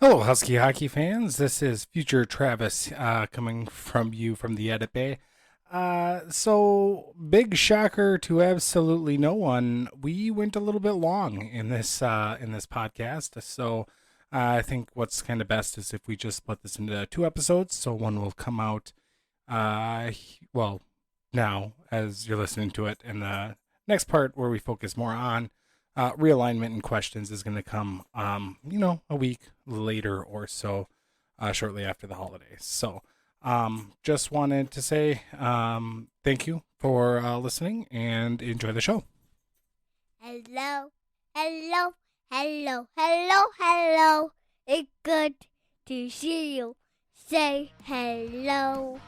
Hello, Husky hockey fans. This is future Travis coming from you from the Edit Bay. So big shocker to absolutely no one. We went a little bit long in this podcast. So I think what's kind of best is if we just split this into two episodes. So one will come out, well, now as you're listening to it, and the next part where we focus more on realignment and questions is going to come, a week later or so, shortly after the holidays. So, just wanted to say thank you for listening and enjoy the show. Hello, hello, hello, hello, hello. It's good to see you. Say hello.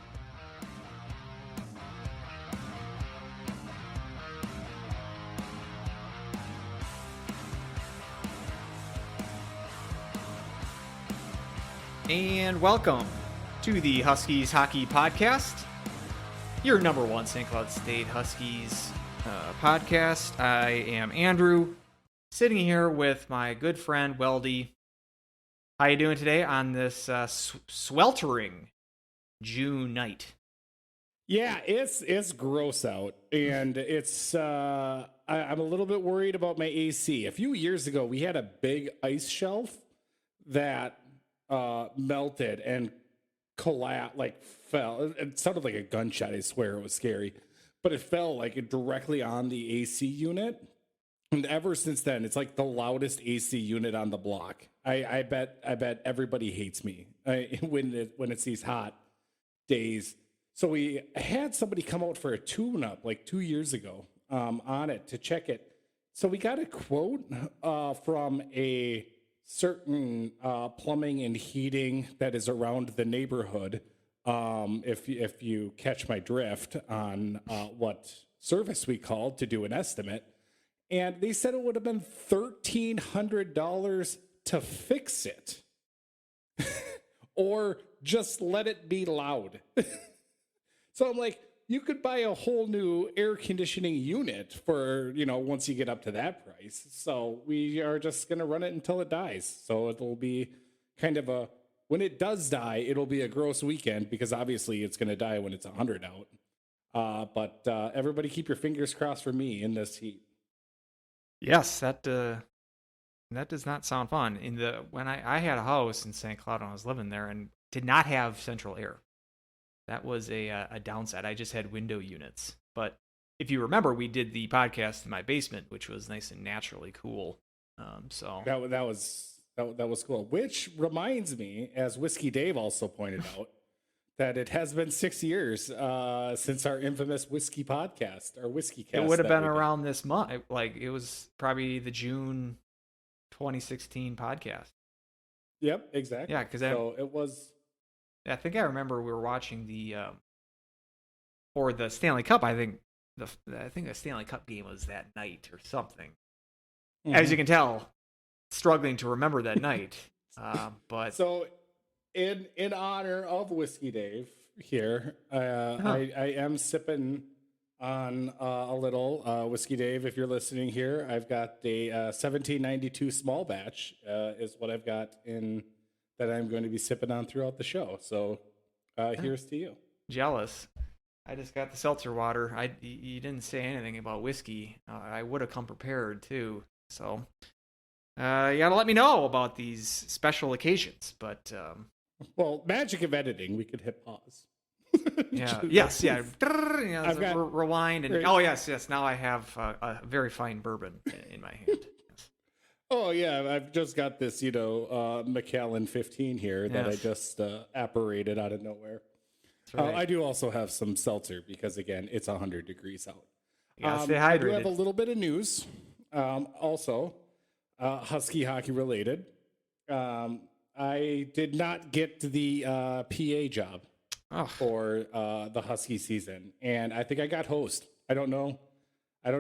And welcome to the Huskies Hockey Podcast, your number one St. Cloud State Huskies podcast. I am Andrew, sitting here with my good friend Weldie. How you doing today on this sweltering June night? Yeah, it's gross out, and it's I'm a little bit worried about my AC. A few years ago, we had a big ice shelf that melted and collapsed, fell. It sounded like a gunshot. I swear it was scary, but it fell directly on the AC unit. And ever since then, it's like the loudest AC unit on the block. I bet everybody hates me when it's these hot days. So we had somebody come out for a tune-up 2 years ago on it to check it. So we got a quote from a certain plumbing and heating that is around the neighborhood. If you catch my drift on what service we called to do an estimate, and they said it would have been $1,300 to fix it, or just let it be loud. So I'm like, you could buy a whole new air conditioning unit for, once you get up to that price. So we are just going to run it until it dies. So it'll be kind of when it does die, it'll be a gross weekend because obviously it's going to die when it's 100 out. But everybody keep your fingers crossed for me in this heat. Yes, that does not sound fun. When I had a house in St. Cloud when I was living there and did not have central air. That was a downside. I just had window units. But if you remember, we did the podcast in my basement, which was nice and naturally cool. So that was cool. Which reminds me, as Whiskey Dave also pointed out, that it has been 6 years since our infamous whiskey podcast, our whiskey cast. It would have been around this month. It was probably the June 2016 podcast. Yep, exactly. Yeah, because it was. I think I remember we were watching for the Stanley Cup. I think the Stanley Cup game was that night or something. Mm-hmm. As you can tell, struggling to remember that night. But so, in honor of Whiskey Dave here, I am sipping on a little Whiskey Dave. If you're listening here, I've got a 1792 small batch. Is what I've got in. That I'm going to be sipping on throughout the show. So here's to you. Jealous. I just got the seltzer water. You didn't say anything about whiskey. I would have come prepared too. So you got to let me know about these special occasions. But well, magic of editing, we could hit pause. Yeah. Yes. Yeah. I've got rewind and yes. Now I have a very fine bourbon in my hand. Oh, yeah, I've just got this, Macallan 15 here that I just apparated out of nowhere. Right. I do also have some seltzer because, again, it's 100 degrees out. Stay hydrated. I do have a little bit of news, also Husky hockey related. I did not get the PA job for the Husky season, and I think I got host. I don't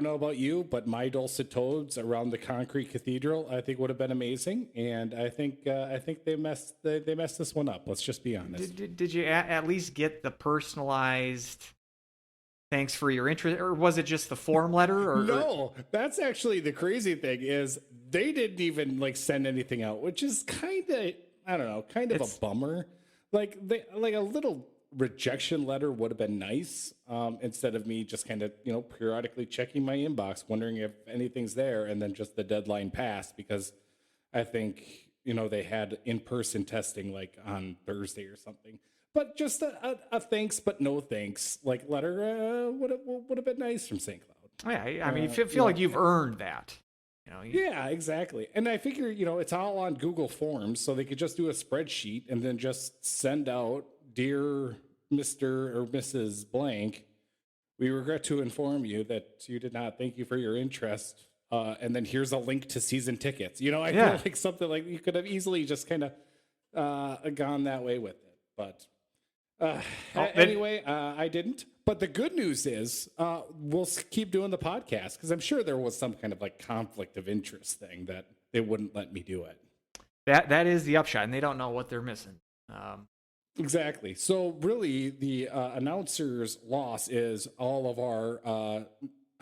know about you, but my dulcet tones around the concrete cathedral, I think would have been amazing. And I think they messed this one up. Let's just be honest. Did you at least get the personalized thanks for your interest, or was it just the form letter? Or no, that's actually the crazy thing is they didn't even send anything out, which is kind of I don't know, kind of a bummer. Like like a little rejection letter would have been nice, instead of me just kind of, periodically checking my inbox, wondering if anything's there, and then just the deadline passed because I think, they had in-person testing like on Thursday or something. But just a thanks, but no thanks, like letter would have been nice from St. Cloud. Yeah, I mean, you feel like you've earned that. Yeah, exactly. And I figure, it's all on Google Forms, so they could just do a spreadsheet and then just send out, dear Mr. or Mrs. Blank, we regret to inform you that you did not. Thank you for your interest. And then here's a link to season tickets. I feel like something like you could have easily just kind of gone that way with it. But anyway, I didn't. But the good news is we'll keep doing the podcast because I'm sure there was some kind of like conflict of interest thing that they wouldn't let me do it. That is the upshot, and they don't know what they're missing. Exactly. So really, the announcer's loss is all of our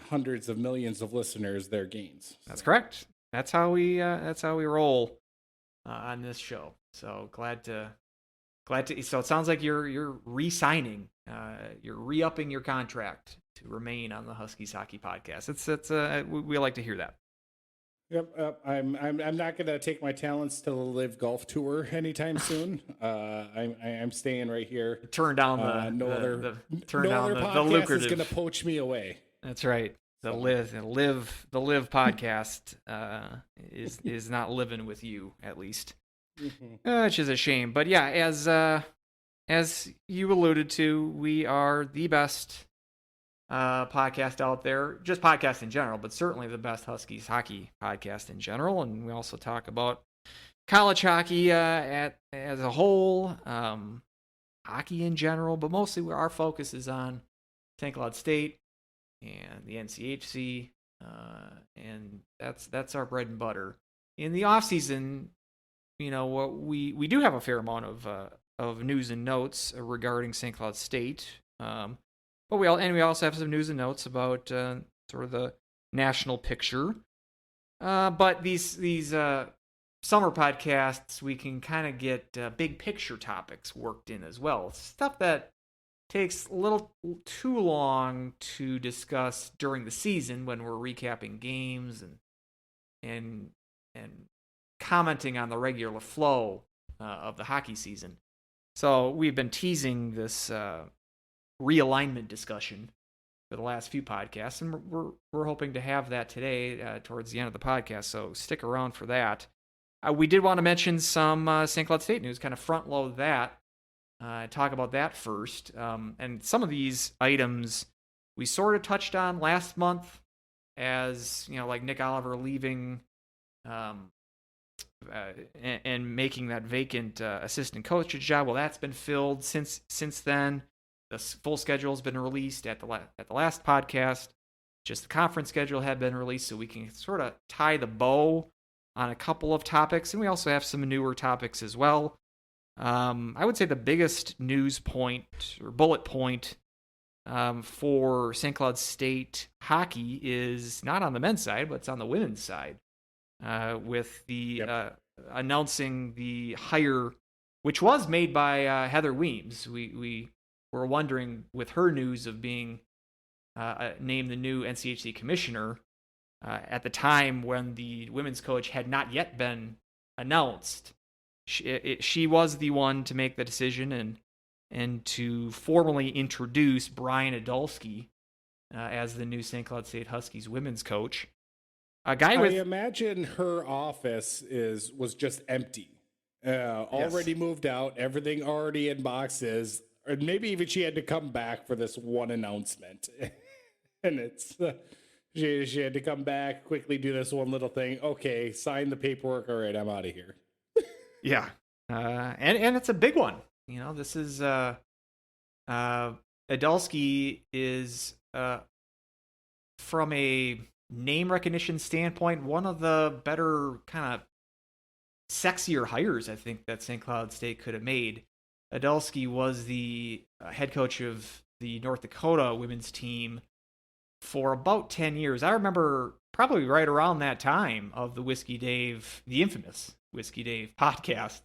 hundreds of millions of listeners their gains. That's correct. That's how we roll on this show. So glad to. So it sounds like you're re-signing, you're re-upping your contract to remain on the Huskies Hockey Podcast. We like to hear that. Yep. I'm not going to take my talents to the Live Golf Tour anytime soon. I'm staying right here. Turn down the no other the lucrative. Is going to poach me away. That's right. The Live podcast is not living with you, at least. Mm-hmm. Which is a shame. But yeah, as you alluded to, we are the best podcast out there, just podcast in general, but certainly the best Huskies hockey podcast in general. And we also talk about college hockey as a whole, hockey in general, but mostly our focus is on St. Cloud State and the NCHC, and that's our bread and butter. In the off season, we do have a fair amount of news and notes regarding St. Cloud State, but we also have some news and notes about sort of the national picture. But these summer podcasts, we can kind of get big picture topics worked in as well, stuff that takes a little too long to discuss during the season when we're recapping games and commenting on the regular flow of the hockey season. So we've been teasing this realignment discussion for the last few podcasts, and we're hoping to have that today towards the end of the podcast. So stick around for that. We did want to mention some St. Cloud State news, kind of front load that, talk about that first. And some of these items we sort of touched on last month, as like Nick Oliver leaving. And making that vacant assistant coach's job. Well, that's been filled since then. The full schedule has been released at the last podcast. Just the conference schedule had been released, so we can sort of tie the bow on a couple of topics, and we also have some newer topics as well. I would say the biggest news point or bullet point for St. Cloud State hockey is not on the men's side, but it's on the women's side. With the announcing the hire, which was made by Heather Weems. We were wondering, with her news of being named the new NCHC commissioner at the time when the women's coach had not yet been announced. She was the one to make the decision and to formally introduce Brian Adolski as the new St. Cloud State Huskies women's coach. I imagine her office was just empty, already moved out, everything already in boxes, or maybe even she had to come back for this one announcement, and it's she had to come back, quickly do this one little thing. Okay, sign the paperwork. All right, I'm out of here. Yeah, and it's a big one. This is Adolski is from a name recognition standpoint, one of the better kind of sexier hires I think that St. Cloud State could have made. Adolski was the head coach of the North Dakota women's team for about 10 years. I remember probably right around that time of the infamous Whiskey Dave podcast.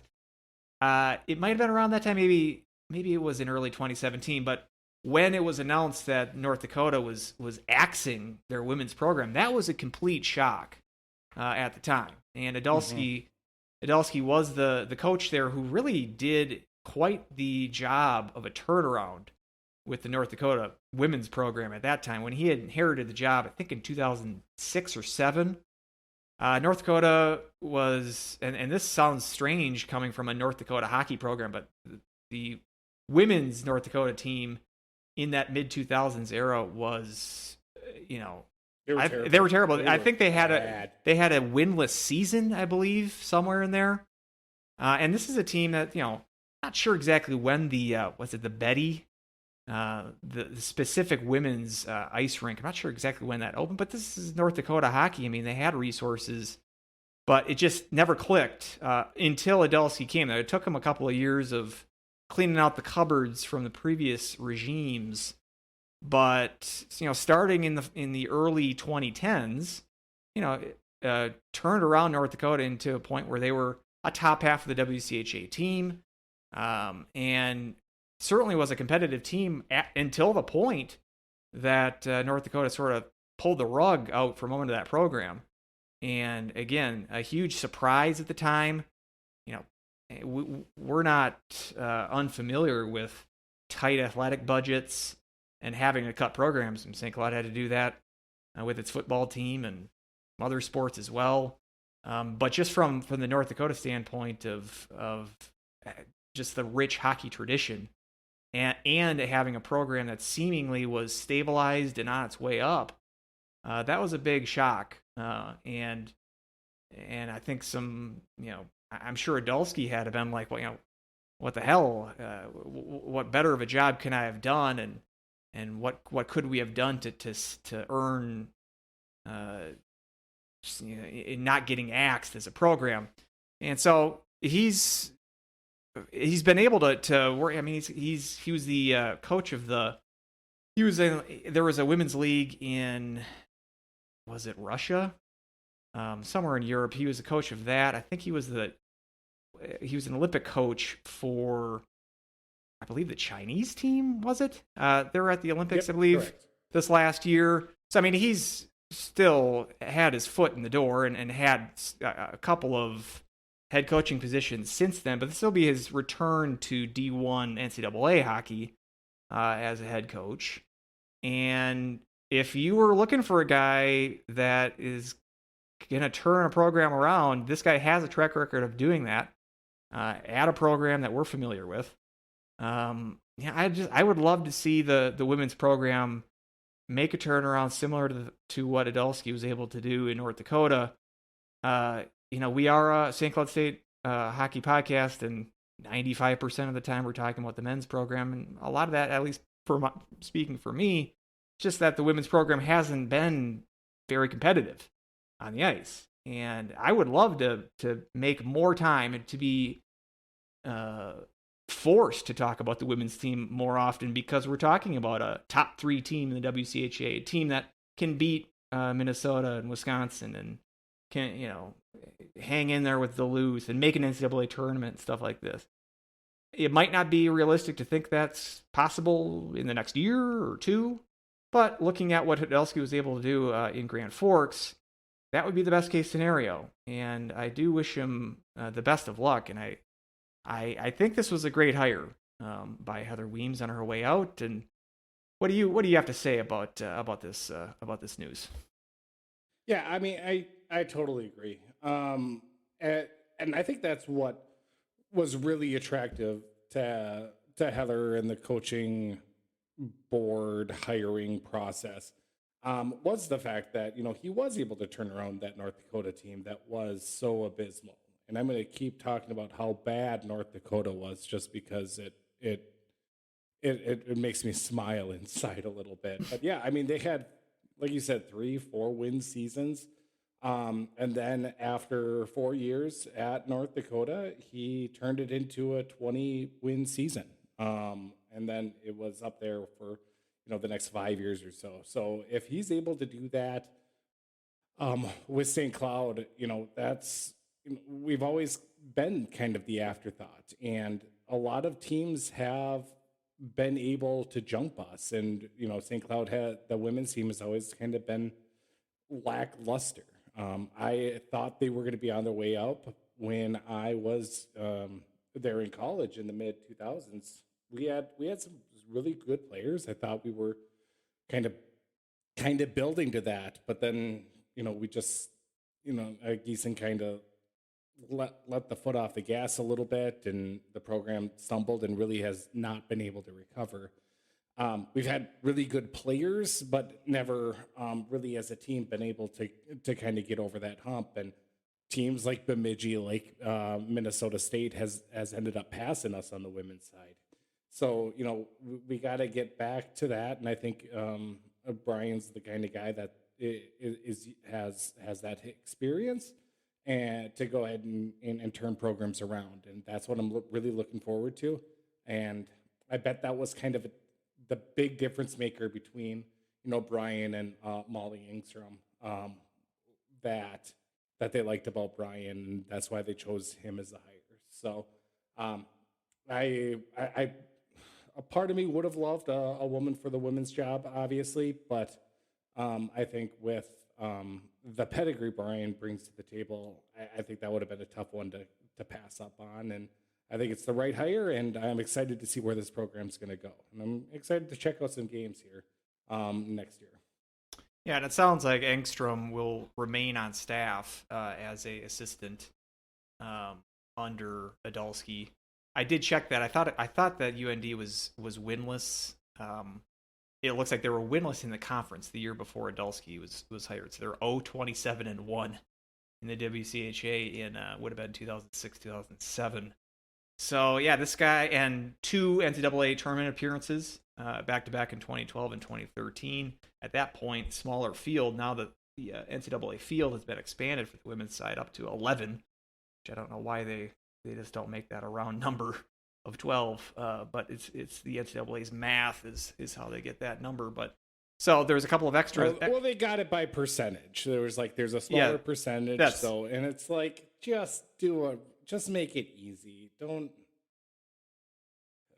It might have been around that time. Maybe it was in early 2017. But when it was announced that North Dakota was axing their women's program, that was a complete shock at the time. And Adulski was the coach there, who really did quite the job of a turnaround with the North Dakota women's program at that time. When he had inherited the job, I think in 2006 or 7, North Dakota was, and this sounds strange coming from a North Dakota hockey program, but the women's North Dakota team in that mid 2000s era was, they were terrible. They were terrible. I think they had a winless season, I believe, somewhere in there. And this is a team that, not sure exactly when the Betty, the specific women's ice rink. I'm not sure exactly when that opened, but this is North Dakota hockey. I mean, they had resources, but it just never clicked until Adulski came. It took him a couple of years of cleaning out the cupboards from the previous regimes. But starting in the early 2010s, turned around North Dakota into a point where they were a top half of the WCHA team, and certainly was a competitive team until the point that North Dakota sort of pulled the rug out for a moment of that program. And again, a huge surprise at the time. We're not unfamiliar with tight athletic budgets and having to cut programs. And St. Cloud had to do that with its football team and other sports as well. But just from the North Dakota standpoint of just the rich hockey tradition, and having a program that seemingly was stabilized and on its way up, that was a big shock. And I think I'm sure Adulski had been like, well, what the hell? What better of a job can I have done? And what could we have done to earn, not getting axed as a program? And so he's been able to work. I mean, he was the coach of there was a women's league in, was it Russia? Somewhere in Europe. He was the coach of that. I think he was an Olympic coach for, I believe, the Chinese team, was it? They were at the Olympics, Yep, I believe, correct. This last year. So, I mean, he's still had his foot in the door and had a couple of head coaching positions since then, but this will be his return to D1 NCAA hockey as a head coach. And if you were looking for a guy that is going to turn a program around, this guy has a track record of doing that at a program that we're familiar with. I would love to see the women's program make a turnaround similar to what Adulski was able to do in North Dakota. We are a St. Cloud State hockey podcast, and 95% of the time we're talking about the men's program, and a lot of that, at least speaking for me, just that the women's program hasn't been very competitive on the ice. And I would love to make more time and to be forced to talk about the women's team more often, because we're talking about a top 3 team in the WCHA, a team that can beat Minnesota and Wisconsin and can, hang in there with Duluth and make an NCAA tournament and stuff like this. It might not be realistic to think that's possible in the next year or two, but looking at what Hudelsky was able to do in Grand Forks, that would be the best case scenario. And I do wish him the best of luck. And I think this was a great hire by Heather Weems on her way out. And what do you have to say about this news? Yeah, I mean, I totally agree. And I think that's what was really attractive to Heather and the coaching board hiring process, was the fact that, he was able to turn around that North Dakota team that was so abysmal. And I'm going to keep talking about how bad North Dakota was, just because it makes me smile inside a little bit. But yeah, I mean, they had, like you said, 3-4 win seasons. And then after 4 years at North Dakota, he turned it into a 20-win season. And then it was up there for, the next 5 years or so. So if he's able to do that with St. Cloud, that's, we've always been kind of the afterthought, and a lot of teams have been able to jump us. And St. Cloud had the women's team has always kind of been lackluster. I thought they were going to be on their way up when I was there in college in the mid 2000s. We had some really good players. I thought we were kind of building to that, but then we just Geeson kind of let the foot off the gas a little bit, and the program stumbled and really has not been able to recover. We've had really good players, but never really as a team been able to kind of get over that hump. And teams like Bemidji, like Minnesota State, has ended up passing us on the women's side. So we got to get back to that, and I think Brian's the kind of guy that has that experience and to go ahead and turn programs around, and that's what I'm really looking forward to. And I bet that was kind of the big difference maker between Brian and Molly Engstrom, that they liked about Brian, and that's why they chose him as the hire. So I a part of me would have loved a woman for the women's job, obviously, but I think with the pedigree Brian brings to the table, I think that would have been a tough one to pass up on. And I think it's the right hire, and I'm excited to see where this program's going to go. And I'm excited to check out some games here next year. Yeah, and it sounds like Engstrom will remain on staff as a assistant under Adulski. I did check that. I thought that UND was winless. It looks like they were winless in the conference the year before Adulski was hired. So they're 0-27-1 in the WCHA in would have been 2006, 2007. So yeah, this guy, and 2 NCAA tournament appearances back to back in 2012 and 2013. At that point, smaller field. Now that the NCAA field has been expanded for the women's side up to 11, which I don't know why they just don't make that a round number of 12. But it's the NCAA's math is how they get that number. But so there's a couple of extra. Well, they got it by percentage. There's a smaller percentage. So, and it's like, just make it easy. I don't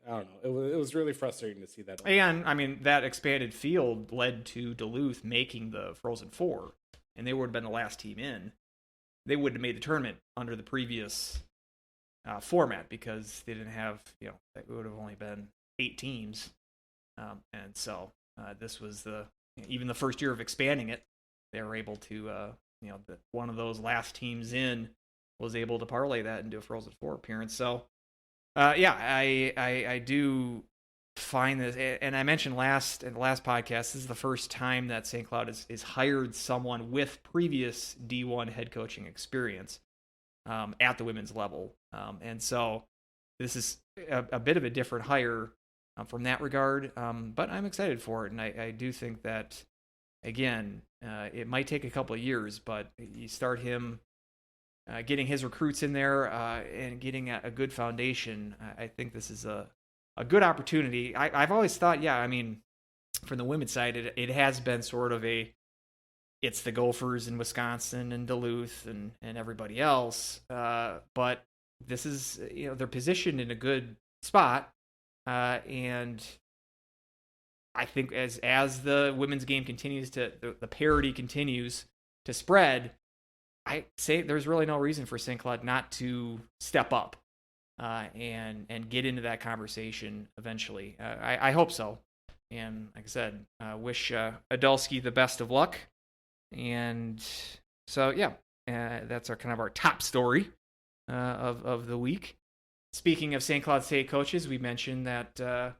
know. It was really frustrating to see that. And I mean, that expanded field led to Duluth making the Frozen Four, and they would have been the last team in. They wouldn't have made the tournament under the previous format, because they didn't have, it would have only been 8 teams. And so this was even the first year of expanding it, they were able to, one of those last teams in was able to parlay that into a Frozen Four appearance. So, I do find this, and I mentioned in the last podcast, this is the first time that St. Cloud is hired someone with previous D1 head coaching experience at the women's level. And so this is a bit of a different hire from that regard, but I'm excited for it. And I do think that, again, it might take a couple of years, but you start him getting his recruits in there and getting a good foundation. I think this is a good opportunity. I've always thought, from the women's side, it has been sort of it's the Gophers in Wisconsin and Duluth and everybody else. But this is, they're positioned in a good spot. And I think as the women's game continues the parity continues to spread, I say there's really no reason for St. Cloud not to step up and get into that conversation eventually. I hope so. And like I said, wish Adulski the best of luck. And so, that's our top story of the week. Speaking of St. Cloud State coaches, we mentioned that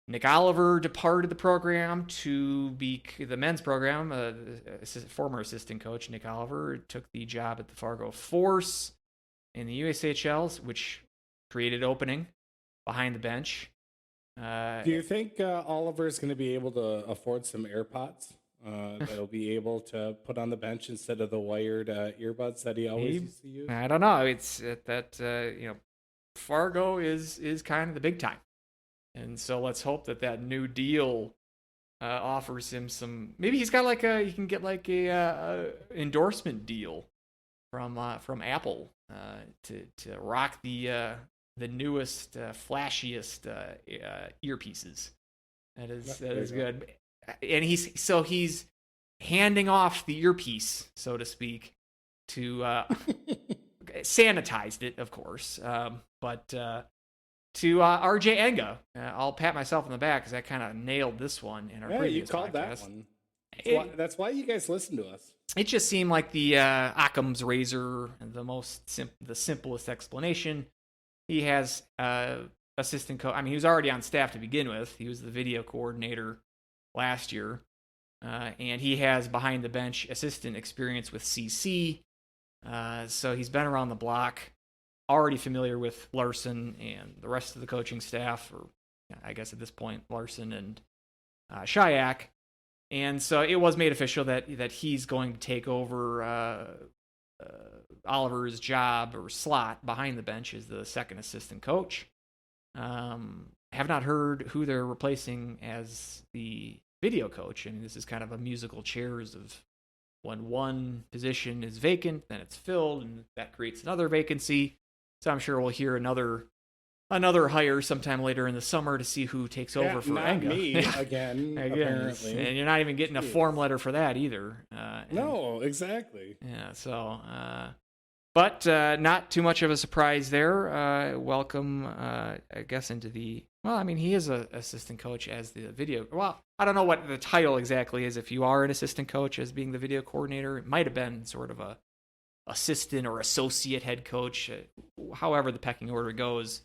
Nick Oliver departed the program to be the men's program. Former assistant coach Nick Oliver took the job at the Fargo Force in the USHLs, which created opening behind the bench. Do you think Oliver is going to be able to afford some AirPods that he'll be able to put on the bench instead of the wired earbuds that he always used to use? I don't know. It's Fargo is kind of the big time. And so let's hope that new deal offers him some. Maybe he's got he can get a endorsement deal from Apple to rock the newest, flashiest earpieces. That is good. And he's handing off the earpiece, so to speak, to sanitized it, of course, but to RJ Enga. I'll pat myself on the back because I kind of nailed this one in our previous you called podcast. that one. That's why you guys listen to us. It just seemed like the Occam's razor, the simplest explanation. He has assistant coach. I mean, he was already on staff to begin with. He was the video coordinator last year, and he has behind the bench assistant experience with CC. So he's been around the block, already familiar with Larson and the rest of the coaching staff, or I guess at this point Larson and Shayak. And so it was made official that he's going to take over Oliver's job or slot behind the bench as the second assistant coach. Have not heard who they're replacing as the video coach. I mean, this is kind of a musical chairs of when one position is vacant, then it's filled, and that creates another vacancy. So I'm sure we'll hear another hire sometime later in the summer to see who takes over for not Enga. me again, apparently. And you're not even getting a form letter for that either. No, exactly. Yeah, so, but not too much of a surprise there. Welcome, I guess, into the, well, I mean, he is an assistant coach as the video, well, I don't know what the title exactly is if you are an assistant coach as being the video coordinator. It might have been sort of a assistant or associate head coach, however the pecking order goes.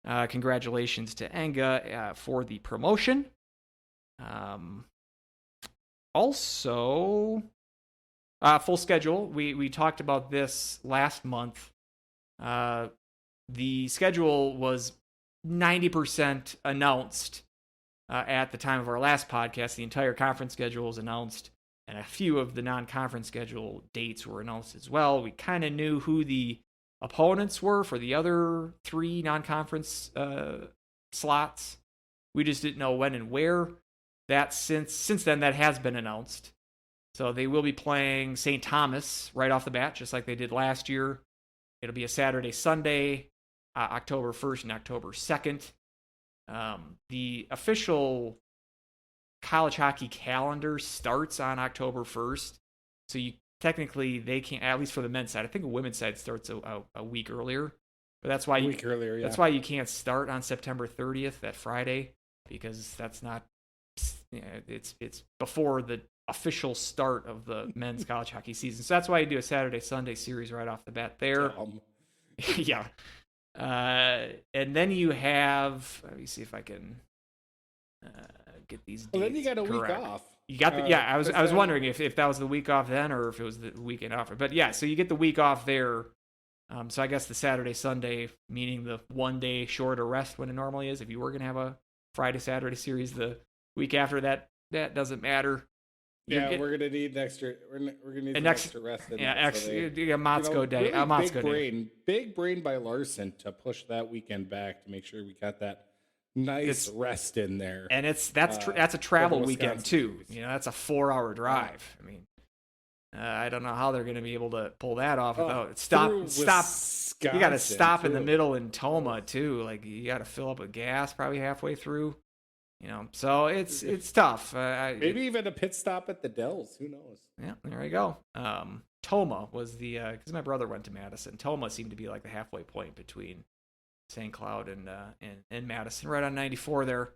Congratulations to Enga for the promotion. Also, full schedule. We talked about this last month. The schedule was 90% announced at the time of our last podcast. The entire conference schedule was announced, and a few of the non-conference schedule dates were announced as well. We kind of knew who the opponents were for the other 3 non-conference slots. We just didn't know when and where. That since then, that has been announced. So they will be playing St. Thomas right off the bat, just like they did last year. It'll be a Saturday, Sunday, October 1st and October 2nd. The official college hockey calendar starts on October 1st. So technically, they can't, at least for the men's side. I think the women's side starts a week earlier. But that's why that's why you can't start on September 30th, that Friday, because that's not, it's before the official start of the men's college hockey season. So that's why you do a Saturday, Sunday series right off the bat there. Yeah. And then you have, let me see if I can get these dates. Well, then you got a correct. week off. You got the, I was wondering if that was the week off then or if it was the weekend off. But yeah, so you get the week off there. So I guess the Saturday, Sunday, meaning the 1 day shorter rest when it normally is. If you were going to have a Friday, Saturday series, the week after that doesn't matter. We're going to need an extra. We're going to need an extra rest. A Motzko day. Really a Motzko big brain by Larson to push that weekend back to make sure we got that nice rest in there. And that's a travel weekend too. That's a 4-hour drive. I mean, I don't know how they're going to be able to pull that off without stop. You got to stop in the middle in Toma too. Like you got to fill up with gas probably halfway through. So it's tough. Maybe even a pit stop at the Dells. Who knows? Yeah, there we go. Toma was the because my brother went to Madison. Toma seemed to be like the halfway point between St. Cloud and Madison, right on 94 there.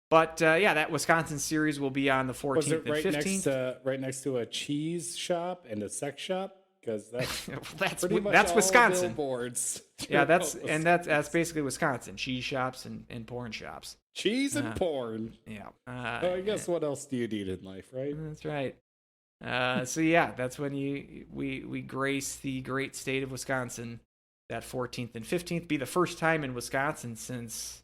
But that Wisconsin series will be on the 14th Was it and 15th. Right next to a cheese shop and a sex shop? Because that's that's Wisconsin. Billboards. Yeah, that's basically Wisconsin. Cheese shops and porn shops. Cheese and porn. Yeah. I guess what else do you need in life, right? That's right. So yeah, that's when we grace the great state of Wisconsin. That 14th and 15th be the first time in Wisconsin since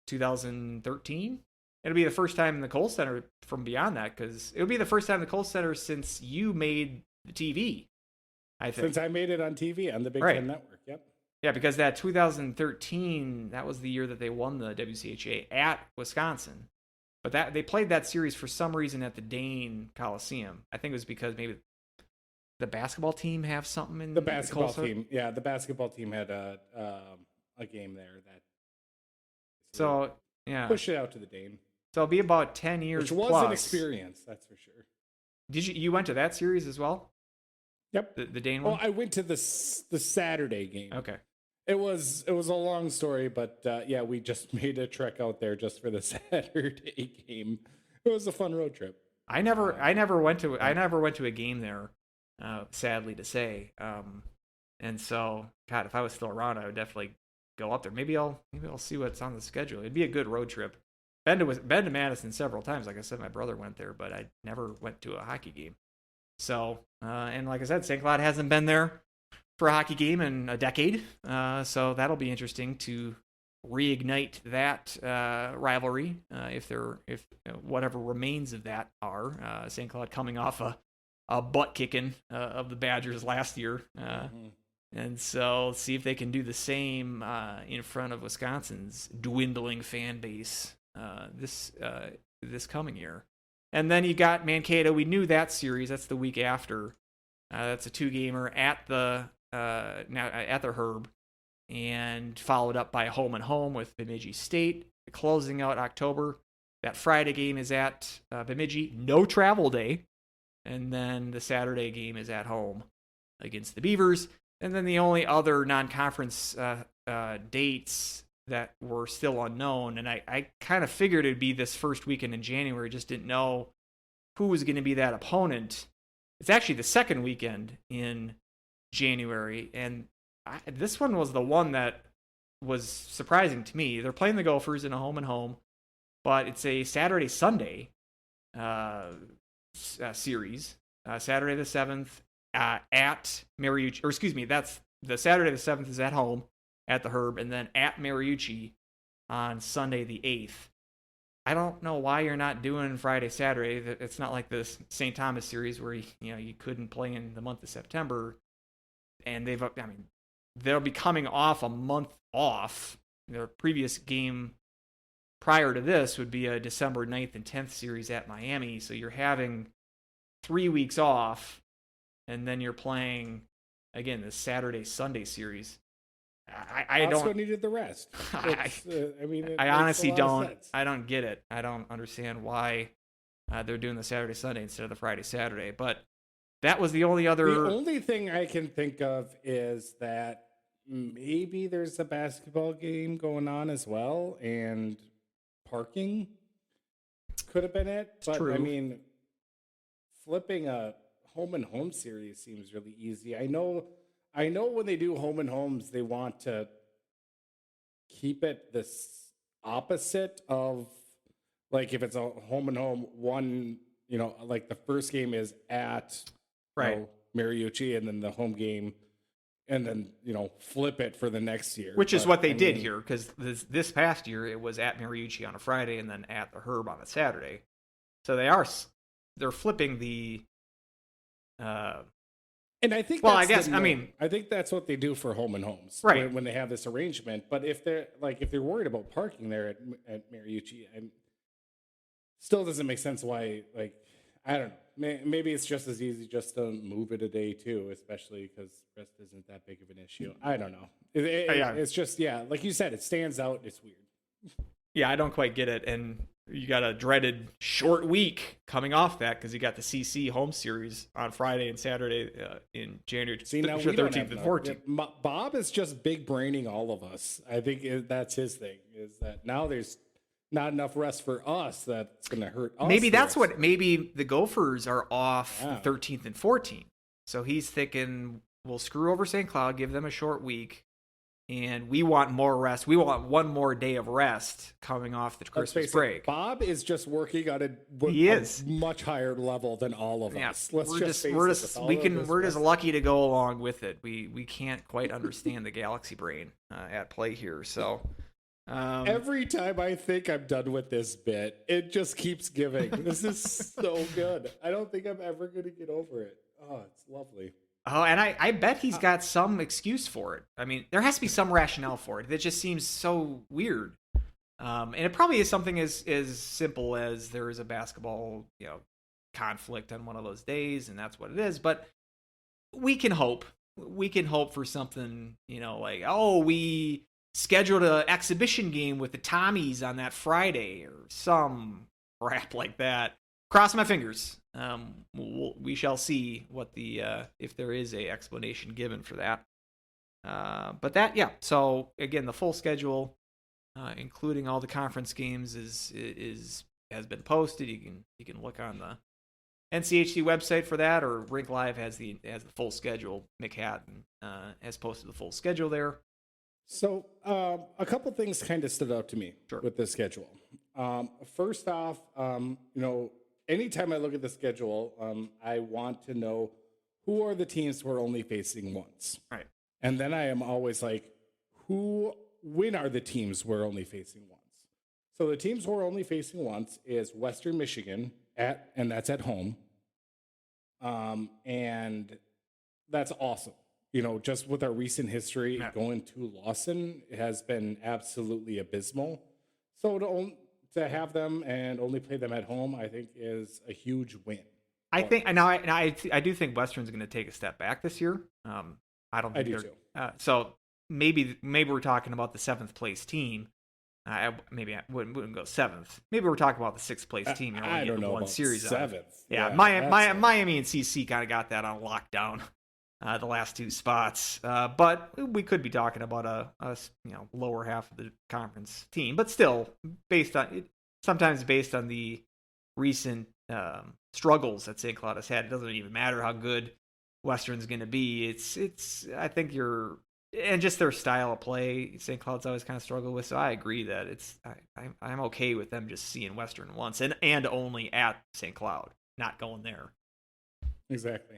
2013. It'll be the first time in the Kohl Center from beyond that, because it'll be the first time in the Kohl Center since you made the TV. I think since I made it on TV on the Big Ten Network. Yep. Yeah, because that 2013, that was the year that they won the WCHA at Wisconsin. But that they played that series for some reason at the Dane Coliseum. I think it was because maybe the basketball team have something in The basketball Tulsa? team, yeah, the basketball team had a game there that So yeah, pushed it out to the Dane, so it'll be about 10 years which was plus. an experience, that's for sure. Did you went to that series as well? Yep. The Dane Well, one. I went to the Saturday game. Okay. It was a long story, but yeah, we just made a trek out there just for the Saturday game. It was a fun road trip. I never went to a game there, sadly to say. And so, God, if I was still around, I would definitely go up there. Maybe I'll see what's on the schedule. It'd be a good road trip. Been to Madison several times. Like I said, my brother went there, but I never went to a hockey game. So, and like I said, St. Cloud hasn't been there for a hockey game in a decade. So that'll be interesting to reignite that rivalry if whatever remains of that are. St. Cloud coming off a butt kicking of the Badgers last year. And so see if they can do the same in front of Wisconsin's dwindling fan base this coming year. And then you got Mankato. We knew that series. That's the week after. That's a 2-gamer at the Herb, and followed up by a home and home with Bemidji State, closing out October. That Friday game is at Bemidji, no travel day, and then the Saturday game is at home against the Beavers. And then the only other non-conference dates that were still unknown, and I kind of figured it'd be this first weekend in January, just didn't know who was going to be that opponent. It's actually the second weekend in January, and this one was the one that was surprising to me. They're playing the Gophers in a home and home, but it's a Saturday-Sunday series. Saturday the 7th at Mariucci, or excuse me, that's the Saturday the 7th is at home at the Herb, and then at Mariucci on Sunday the 8th. I don't know why you're not doing Friday, Saturday. It's not like the St. Thomas series where you couldn't play in the month of September, and they'll be coming off a month off. Their previous game prior to this would be a December 9th and 10th series at Miami, so you're having 3 weeks off, and then you're playing again the Saturday Sunday series. I also don't needed the rest. I honestly don't. I don't get it. I don't understand why they're doing the Saturday Sunday instead of the Friday Saturday. But that was the only other. The only thing I can think of is that maybe there's a basketball game going on as well, and parking could have been it. But true. I mean, flipping a home and home series seems really easy. I know when they do home and homes, they want to keep it this opposite of, like, if it's a home and home, one, like the first game is at Mariucci, and then the home game, and then flip it for the next year. Which is what they did here, because this past year it was at Mariucci on a Friday and then at the Herb on a Saturday. So they're flipping the. And I think, I think that's what they do for home and homes, right? When they have this arrangement. But if they're worried about parking there at Mariucci, and still doesn't make sense why. Like, I don't know. Maybe it's just as easy just to move it a day too, especially because rest isn't that big of an issue. I don't know. It's just like you said, it stands out. It's weird. Yeah, I don't quite get it, and you got a dreaded short week coming off that because you got the CC home series on Friday and Saturday in January 13th and 14th. Bob is just big braining all of us. I think that's his thing, is that now there's not enough rest for us that's going to hurt us. Maybe maybe the Gophers are off the 13th and 14th. So he's thinking, we'll screw over St. Cloud, give them a short week. And we want more rest. We want one more day of rest coming off the Christmas break. Bob is just working on a much higher level than all of us. We're just lucky to go along with it. We can't quite understand the galaxy brain at play here. So every time I think I'm done with this bit, it just keeps giving. This is so good. I don't think I'm ever going to get over it. Oh, it's lovely. Oh, and I bet he's got some excuse for it. I mean, there has to be some rationale for it. It just seems so weird. And it probably is something as simple as there is a basketball, conflict on one of those days, and that's what it is. But we can hope. We can hope for something, like, oh, we scheduled an exhibition game with the Tommies on that Friday or some crap like that. Cross my fingers. We shall see what if there is a explanation given for that. But that, yeah. So again, the full schedule, including all the conference games, has been posted. You can look on the NCHC website for that, or Rink Live has the full schedule. Mick Hatton has posted the full schedule there. So a couple things kind of stood out to me with the schedule. First off, anytime I look at the schedule, I want to know who are the teams we're only facing once. Right. And then I am always like, when are the teams we're only facing once? So the teams we're only facing once is Western Michigan and that's at home. And that's awesome. Just with our recent history, going to Lawson has been absolutely abysmal. So to have them and only play them at home, I think is a huge win. I do think Western's going to take a step back this year. I don't think too. So maybe we're talking about the 7th place team. Maybe I wouldn't go 7th. Maybe we're talking about the 6th place team. I don't know one about series 7th. Yeah, Miami and CC kind of got that on lockdown. The last 2 spots, but we could be talking about a lower half of the conference team. But still, sometimes based on the recent struggles that St. Cloud has had, it doesn't even matter how good Western's going to be. It's I think and just their style of play, St. Cloud's always kind of struggled with. So I agree that I'm okay with them just seeing Western once and only at St. Cloud, not going there. Exactly.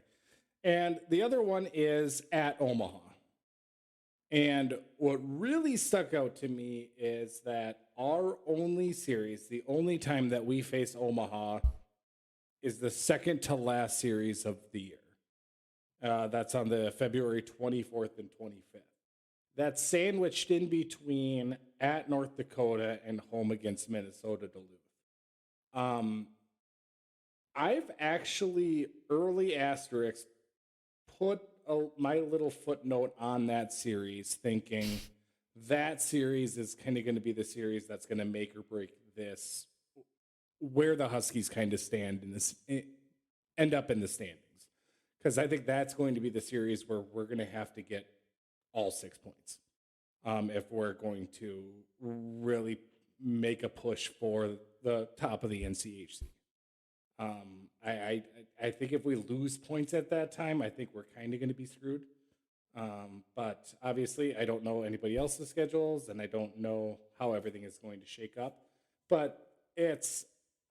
And the other one is at Omaha. And what really stuck out to me is that our only series, the only time that we face Omaha, is the second to last series of the year. That's on the February 24th and 25th. That's sandwiched in between at North Dakota and home against Minnesota Duluth. I've actually early asterisk put my little footnote on that series, thinking that series is kind of going to be the series that's going to make or break this, where the Huskies kind of end up in the standings. Because I think that's going to be the series where we're going to have to get all 6 points if we're going to really make a push for the top of the NCHC. I think if we lose points at that time, I think we're kind of going to be screwed. But obviously, I don't know anybody else's schedules, and I don't know how everything is going to shake up. But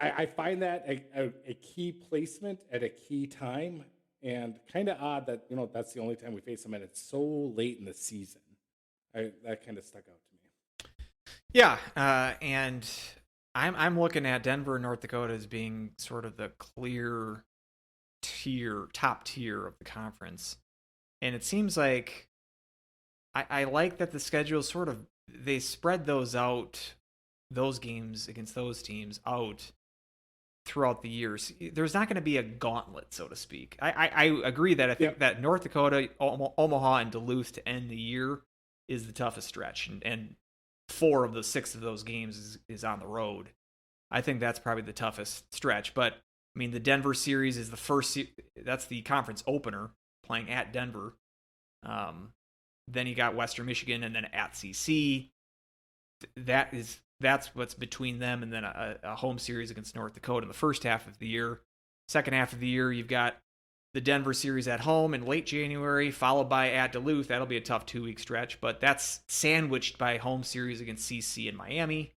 I find that a key placement at a key time, and kind of odd that that's the only time we face them, and it's so late in the season. That kind of stuck out to me. Yeah, and I'm looking at Denver and North Dakota as being sort of the clear top tier of the conference. And it seems like I like that the schedule they spread those games against those teams out throughout the years. There's not going to be a gauntlet, so to speak. I agree that I think that North Dakota, Omaha, and Duluth to end the year is the toughest stretch. And 4 of the 6 of those games is on the road. I think that's probably the toughest stretch. But, I mean, the Denver series is the first that's the conference opener, playing at Denver. Then you got Western Michigan and then at CC. That's what's between them, and then a home series against North Dakota in the first half of the year. Second half of the year, you've got the Denver series at home in late January, followed by at Duluth. That'll be a tough 2-week stretch, but that's sandwiched by home series against CC and Miami.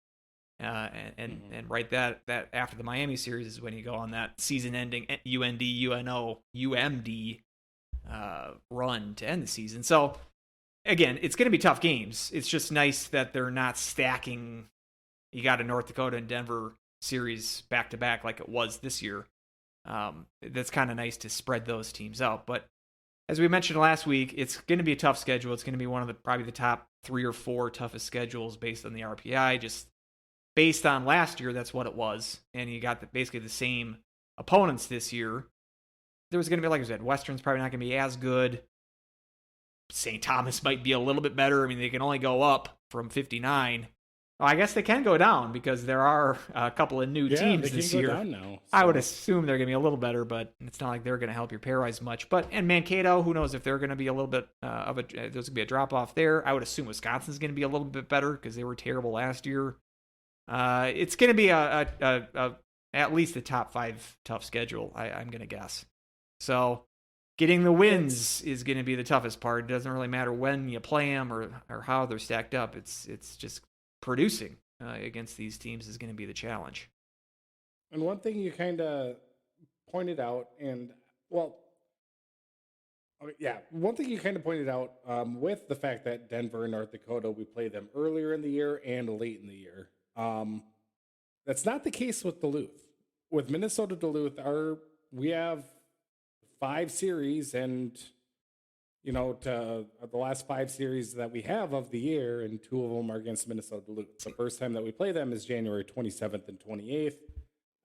And right that after the Miami series is when you go on that season-ending UMD run to end the season. So again, it's going to be tough games. It's just nice that they're not stacking. You got a North Dakota and Denver series back to back like it was this year. That's kind of nice to spread those teams out. But as we mentioned last week, it's going to be a tough schedule. It's going to be one of probably the top 3 or 4 toughest schedules based on the RPI. Just based on last year, that's what it was. And you got basically the same opponents this year. there's going to be, like I said, Western's probably not going to be as good. St. Thomas might be a little bit better. I mean, they can only go up from 59. Oh, I guess they can go down because there are a couple of new teams they this can year. go down now. I would assume they're going to be a little better, but it's not like they're going to help your pairwise much. And Mankato, who knows if they're going to be a little bit there's going to be a drop off there. I would assume Wisconsin's going to be a little bit better because they were terrible last year. It's going to be at least a top 5 tough schedule, I'm going to guess. So getting the wins is going to be the toughest part. It doesn't really matter when you play them or how they're stacked up. It's just producing against these teams is going to be the challenge. And one thing you kind of pointed out, one thing you kind of pointed out with the fact that Denver and North Dakota, we play them earlier in the year and late in the year. That's not the case with Duluth. With Minnesota Duluth, we have 5 series, and to the last 5 series that we have of the year, and 2 of them are against Minnesota Duluth. The first time that we play them is January 27th and 28th,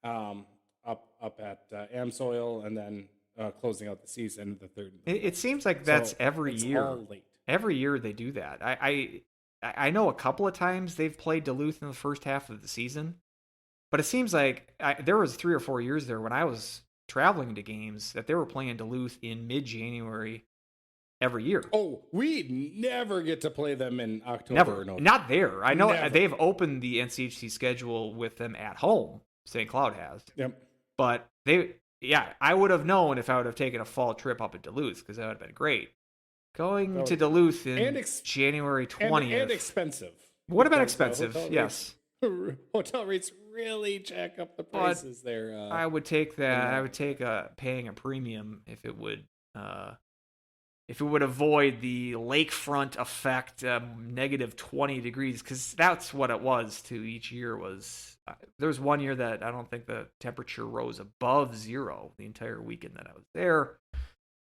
up at Amsoil, and then closing out the season the third. It seems like that's every year. All late. Every year they do that. I know a couple of times they've played Duluth in the first half of the season, but it seems like there was 3 or 4 years there when I was traveling to games that they were playing Duluth in mid-January every year. Oh, we never get to play them in October. Never. No. Not there. I know Never. they've opened the NCHC schedule with them at home. St. Cloud has. Yep. But I would have known if I would have taken a fall trip up at Duluth because that would have been great. Going to Duluth in January 20th. And expensive. Would have been expensive, yes. Hotel rates really jack up the prices there. I would take that. I would take paying a premium if it would avoid the lakefront effect, negative 20 degrees, because that's what it was to each year. There was one year that I don't think the temperature rose above 0 the entire weekend that I was there.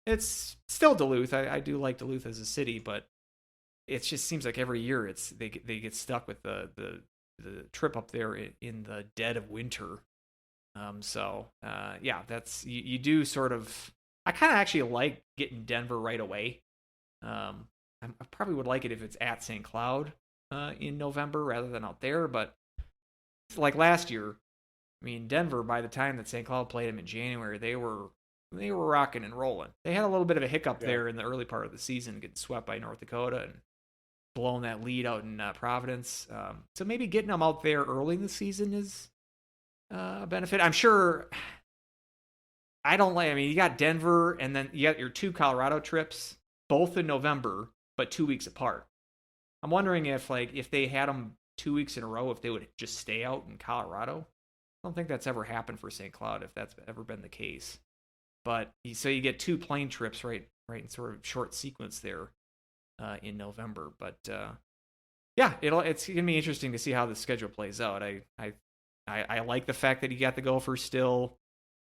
It's still Duluth. I do like Duluth as a city, but it just seems like every year they get stuck with the trip up there in the dead of winter. That's you do sort of. I kind of actually like getting Denver right away. I probably would like it if it's at St. Cloud in November rather than out there. But like last year, I mean, Denver, by the time that St. Cloud played them in January, they were rocking and rolling. They had a little bit of a hiccup there in the early part of the season, getting swept by North Dakota and blowing that lead out in Providence. So maybe getting them out there early in the season is a benefit. I'm sure. You got Denver, and then you got your 2 Colorado trips, both in November, but 2 weeks apart. I'm wondering if they had them 2 weeks in a row, if they would just stay out in Colorado. I don't think that's ever happened for St. Cloud, if that's ever been the case. But so you get 2 plane trips right in sort of short sequence there in November. But it's gonna be interesting to see how the schedule plays out. I like the fact that you got the Gophers still.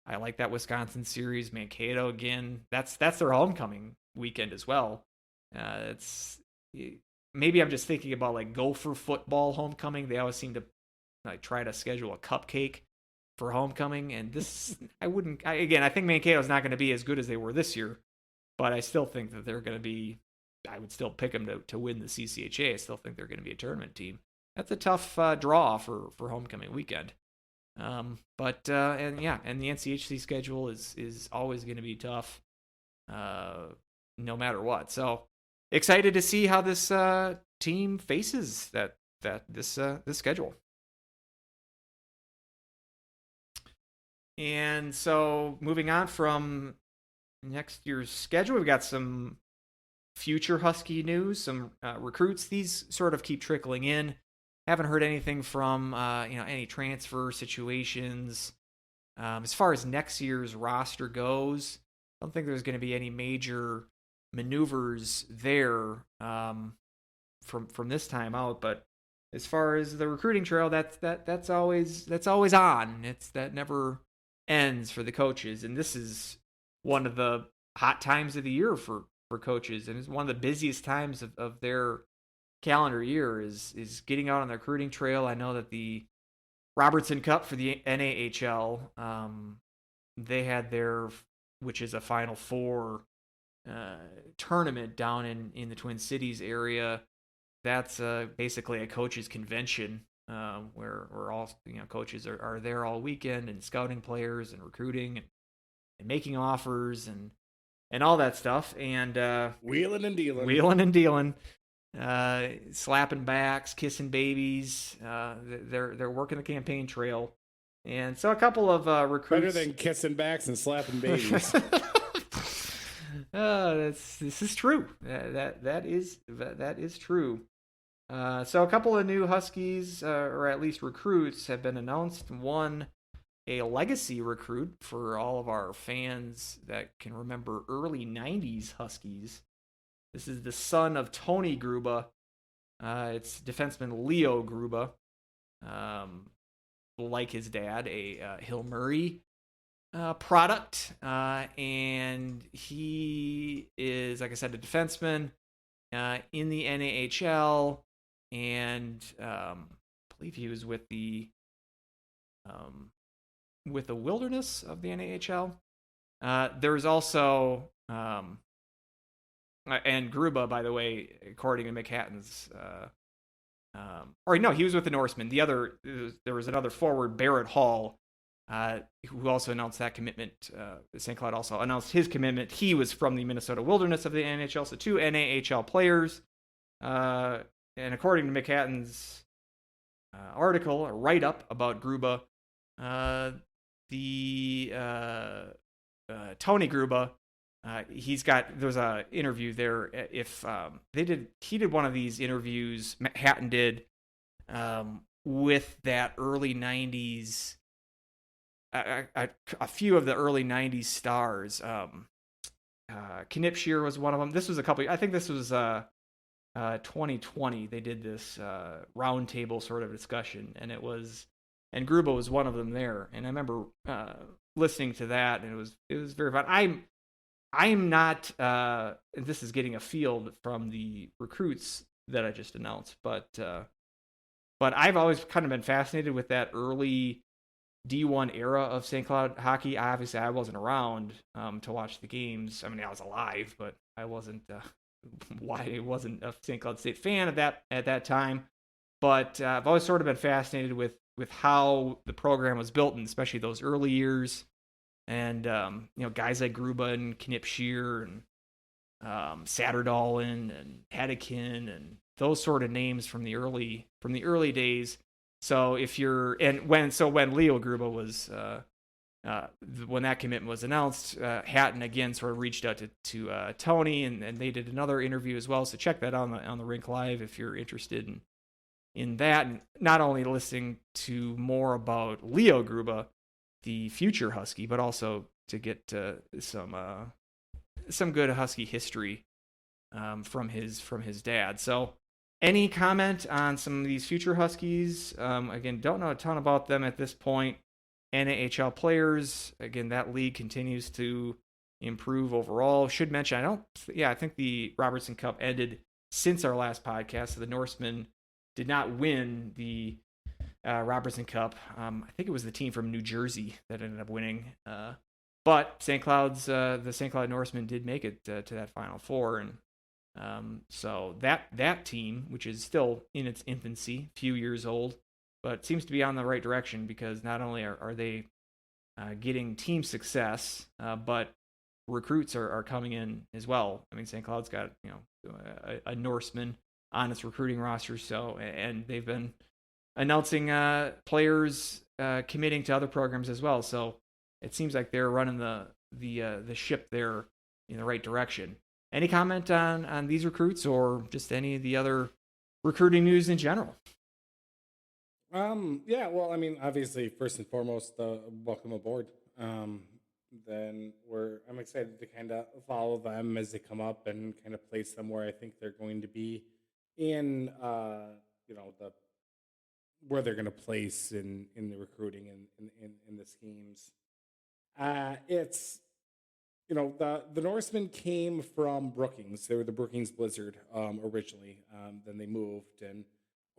I like that Wisconsin series. Mankato again. That's their homecoming weekend as well. Maybe I'm just thinking about like Gopher football homecoming. They always seem to try to schedule a cupcake for homecoming, and this I think Mankato's not going to be as good as they were this year, but I still think that they're going to be. I would still pick them to win the CCHA. I still think they're going to be a tournament team. That's a tough draw for homecoming weekend. And the NCHC schedule is always going to be tough, no matter what. So excited to see how this team faces this schedule. And so moving on from next year's schedule, we've got some future Husky news, some recruits. These sort of keep trickling in. Haven't heard anything from any transfer situations. As far as next year's roster goes, I don't think there's going to be any major maneuvers there from this time out. But as far as the recruiting trail, that's always on. That never ends for the coaches, and this is one of the hot times of the year for coaches, and it's one of the busiest times of their calendar year is getting out on the recruiting trail. I know that the Robertson Cup for the NAHL, they had their which is a Final Four tournament down in the Twin Cities area. That's basically a coaches convention where all coaches are there all weekend and scouting players and recruiting and making offers and all that stuff, and Wheeling and dealing, slapping backs, kissing babies. They're working the campaign trail, and so a couple of recruits better than kissing backs and slapping babies. This is true. That is true. So a couple of new Huskies, or at least recruits, have been announced. One, a legacy recruit for all of our fans that can remember early 90s Huskies. This is the son of Tony Gruba. It's defenseman Leo Gruba. Like his dad, a Hill Murray product. And he is, like I said, a defenseman in the NAHL. And I believe he was with the Wilderness of the NAHL. There's also and Gruba, by the way, according to McHatton's, or no, he was with the Norsemen. There was another forward, Barrett Hall, who also announced that commitment. St. Cloud also announced his commitment. He was from the Minnesota Wilderness of the NHL, so 2 NAHL players. And according to McHatton's article, a write-up about Gruba, Tony Gruba, there's a interview there. If he did one of these interviews, Manhattan did, with that early 90s, a few of the early 90s stars. Knipshear was one of them. This was I think this was 2020. They did this roundtable sort of discussion, and Gruba was one of them there. And I remember listening to that, and it was very fun. I'm not. This is getting a field from the recruits that I just announced, but I've always kind of been fascinated with that early D1 era of St. Cloud hockey. Obviously, I wasn't around to watch the games. I mean, I was alive, but I wasn't. I wasn't a St. Cloud State fan at that time. But I've always sort of been fascinated with how the program was built, and especially those early years. And guys like Gruba and Knipshear and Satterdalen and Hedikin and those sort of names from the early days. So when Leo Gruba was when that commitment was announced, Hatton again sort of reached out to Tony, and they did another interview as well. So check that out on the Rink Live if you're interested in that, and not only listening to more about Leo Gruba, the future Husky, but also to get some good Husky history from his dad. So any comment on some of these future Huskies? Again, don't know a ton about them at this point. NAHL players, again, that league continues to improve overall. Should mention, I think the Robertson Cup ended since our last podcast, so the Norsemen did not win the Robertson Cup. I think it was the team from New Jersey that ended up winning. But the St. Cloud Norsemen did make it to that Final Four, and so that team, which is still in its infancy, few years old, but seems to be on the right direction, because not only are they getting team success, but recruits are coming in as well. I mean, St. Cloud's got a Norseman on its recruiting roster, and they've been announcing players committing to other programs as well. So it seems like they're running the ship there in the right direction. Any comment on these recruits, or just any of the other recruiting news in general? Yeah, well, I mean, obviously, first and foremost, welcome aboard. Then I'm excited to kind of follow them as they come up and kind of place them where I think they're going to be in, where they're going to place in the recruiting and in the schemes. It's, the Norsemen came from Brookings. They were the Brookings Blizzard originally. Then they moved, and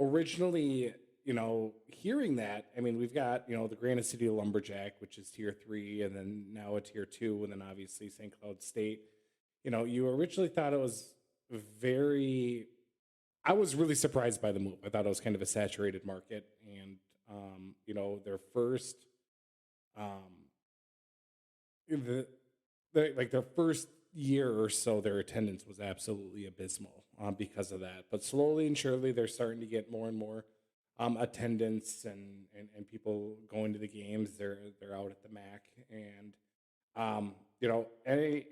originally, hearing that, I mean, we've got, the Granite City Lumberjack, which is tier 3, and then now a tier 2, and then obviously St. Cloud State. You originally thought it was very, I was really surprised by the move. I thought it was kind of a saturated market, and, their first, um, their first year or so, their attendance was absolutely abysmal because of that. But slowly and surely, they're starting to get more and more attendance and people going to the games. They're out at the MAC, and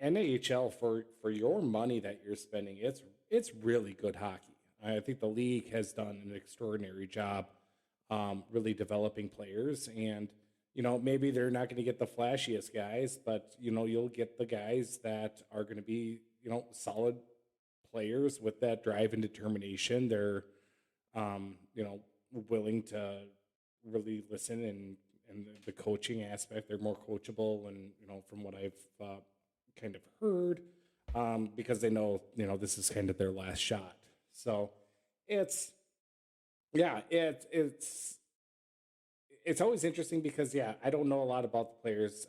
NAHL for your money that you're spending, it's really good hockey. I think the league has done an extraordinary job really developing players, and maybe they're not going to get the flashiest guys, but you'll get the guys that are going to be solid players with that drive and determination. They're willing to really listen, and the coaching aspect, they're more coachable, and from what I've kind of heard, because they know this is kind of their last shot. So it's always interesting because I don't know a lot about the players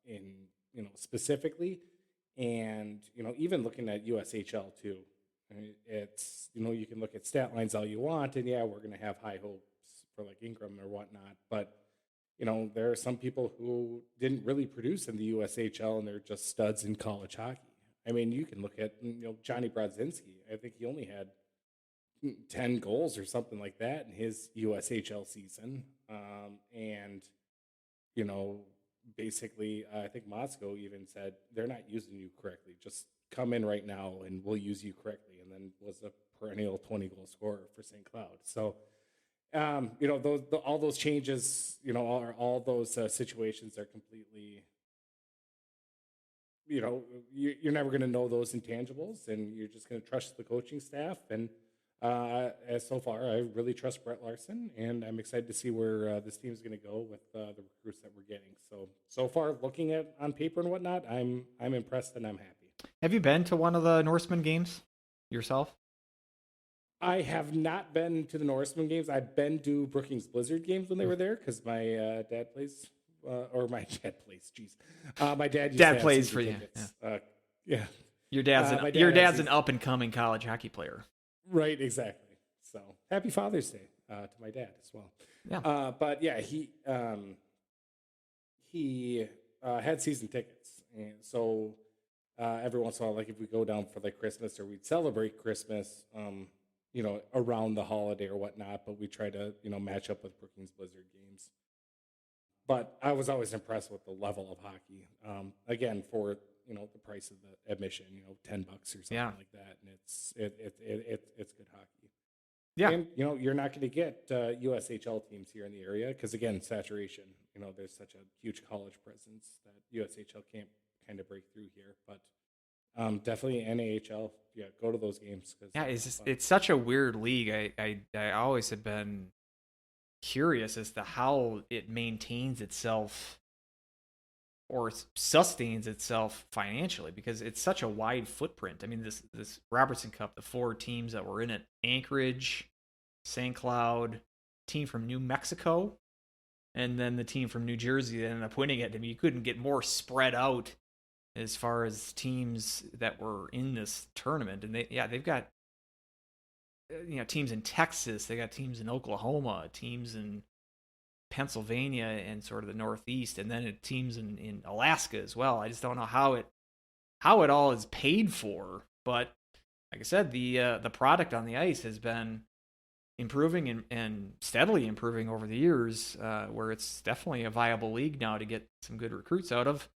in specifically, and even looking at USHL too. I mean, it's you can look at stat lines all you want, and we're going to have high hopes for like Ingram or whatnot, but there are some people who didn't really produce in the USHL, and they're just studs in college hockey. I mean, you can look at Johnny Brodzinski. I think he only had 10 goals or something like that in his USHL season. And, basically, I think Moscow even said, they're not using you correctly. Just come in right now and we'll use you correctly. And then was a perennial 20-goal scorer for St. Cloud. So, all those changes, all those situations are completely, you're never going to know those intangibles, and you're just going to trust the coaching staff. And as so far, I really trust Brett Larson, and I'm excited to see where this team is going to go with the recruits that we're getting. So far, looking at on paper and whatnot, I'm impressed and I'm happy. Have you been to one of the Norseman games yourself? I have not been to the Norseman games. I've been to Brookings Blizzard games when they were there because my dad plays, or my dad plays. Jeez, my dad. Dad plays for you. Yeah. Your dad's an up and coming college hockey player. Right, exactly. So happy Father's Day to my dad as well. Yeah. But he had season tickets, and so every once in a while, like if we go down for like Christmas or we'd celebrate Christmas, around the holiday or whatnot, but we try to match up with Brookings Blizzard games. But I was always impressed with the level of hockey. Again, for the price of the admission, $10 or something like that, and it's good hockey. Yeah, and you're not going to get USHL teams here in the area because again, saturation. There's such a huge college presence that USHL can't kind of break through here, but definitely NAHL. Yeah, go to those games. It's such a weird league. I always have been curious as to how it maintains itself or sustains itself financially, because it's such a wide footprint. I mean, this Robertson Cup, the 4 teams that were in it: Anchorage, St. Cloud, team from New Mexico, and then the team from New Jersey that ended up winning it. I mean, you couldn't get more spread out as far as teams that were in this tournament. And they've got teams in Texas, they got teams in Oklahoma, teams in Pennsylvania and sort of the Northeast, and then teams in Alaska as well. I just don't know how it all is paid for, but like I said, the product on the ice has been improving and steadily improving over the years, where it's definitely a viable league now to get some good recruits out of.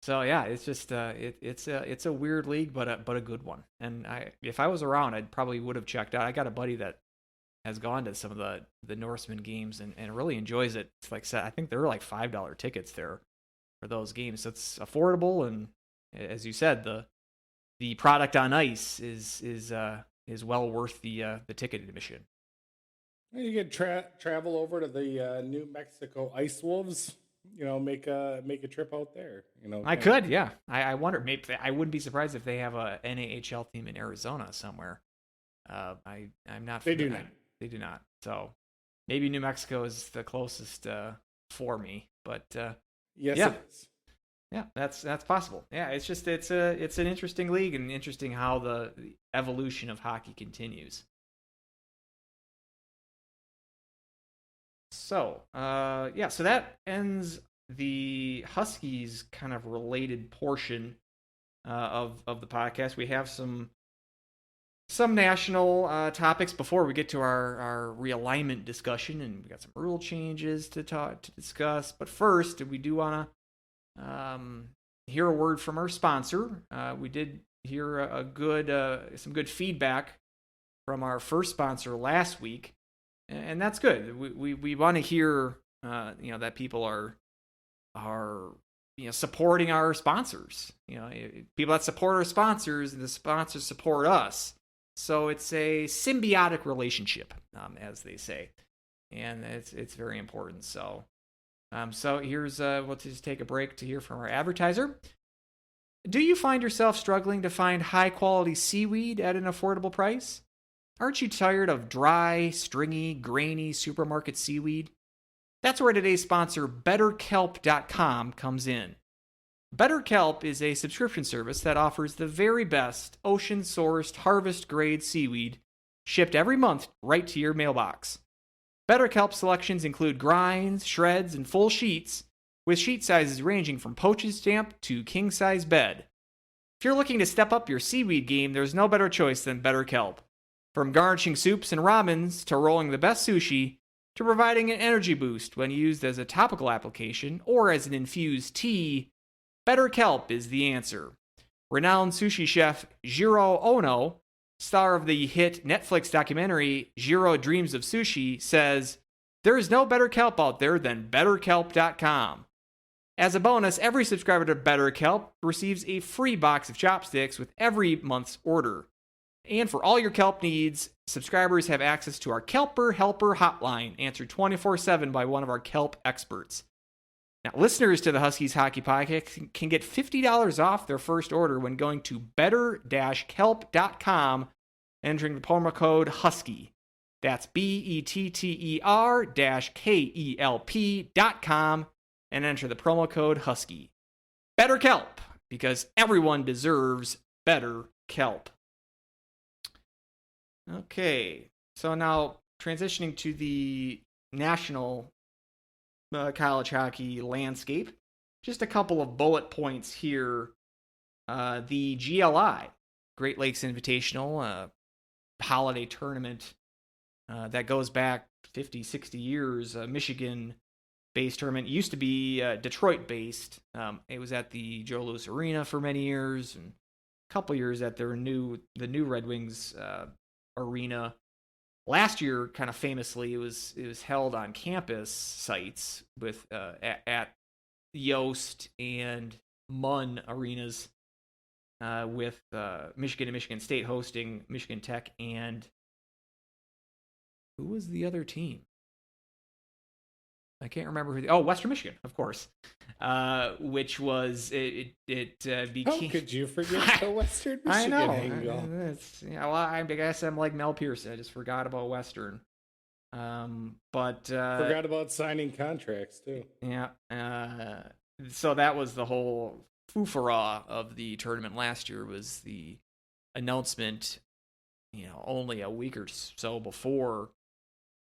So yeah, it's just it's a weird league, but a good one. And if I was around, I probably would have checked out. I got a buddy that has gone to some of the Norseman games and really enjoys it. It's like, I think there were like $5 tickets there for those games. So it's affordable, and as you said, the product on ice is well worth the ticket admission. You could travel over to the New Mexico Ice Wolves. Make a trip out there. I could, yeah. I wonder. Maybe I wouldn't be surprised if they have a NAHL team in Arizona somewhere. I'm not. They do not. They do not. So Maybe New Mexico is the closest for me, but Yes, yeah. it is. Yeah, that's possible. Yeah, it's an interesting league, and interesting how the evolution of hockey continues. So, so that ends the Huskies kind of related portion of the podcast. We have some national topics before we get to our realignment discussion, and we got some rule changes to discuss. But first, we do want to hear a word from our sponsor. We did hear some good feedback from our first sponsor last week, and that's good. We want to hear that people are supporting our sponsors. People that support our sponsors, and the sponsors support us. So it's a symbiotic relationship, as they say, and it's very important. So here's we'll just take a break to hear from our advertiser. Do you find yourself struggling to find high quality seaweed at an affordable price? Aren't you tired of dry, stringy, grainy supermarket seaweed? That's where today's sponsor, BetterKelp.com, comes in. BetterKelp is a subscription service that offers the very best ocean-sourced harvest-grade seaweed shipped every month right to your mailbox. BetterKelp selections include grinds, shreds, and full sheets, with sheet sizes ranging from postage stamp to king-size bed. If you're looking to step up your seaweed game, there's no better choice than BetterKelp. From garnishing soups and ramens to rolling the best sushi, to providing an energy boost when used as a topical application or as an infused tea, BetterKelp is the answer. Renowned sushi chef Jiro Ono, star of the hit Netflix documentary Jiro Dreams of Sushi, says, "There is no better kelp out there than BetterKelp.com. As a bonus, every subscriber to BetterKelp receives a free box of chopsticks with every month's order. And for all your kelp needs, subscribers have access to our Kelper Helper hotline, answered 24/7 by one of our kelp experts. Now, listeners to the Huskies Hockey Podcast can get $50 off their first order when going to better-kelp.com, entering the promo code Husky. That's better-kelp.com, and enter the promo code Husky. Better Kelp, because everyone deserves better kelp. Okay, so now transitioning to the national college hockey landscape. Just a couple of bullet points here. The GLI, Great Lakes Invitational, holiday tournament that goes back 50, 60 years, Michigan-based tournament. It used to be Detroit-based. It was at the Joe Louis Arena for many years, and a couple years at the new Red Wings arena. Last year, kind of famously, it was held on campus sites with at Yost and Munn arenas, with Michigan and Michigan State hosting Michigan Tech, and who was the other team? I can't remember who. Western Michigan, of course. Which was it became. How could you forget the Western Michigan I know. angle? I guess I'm like Mel Pearson. I just forgot about Western. But Forgot about signing contracts too. Yeah. So that was the whole foofara of the tournament last year, was the announcement, only a week or so before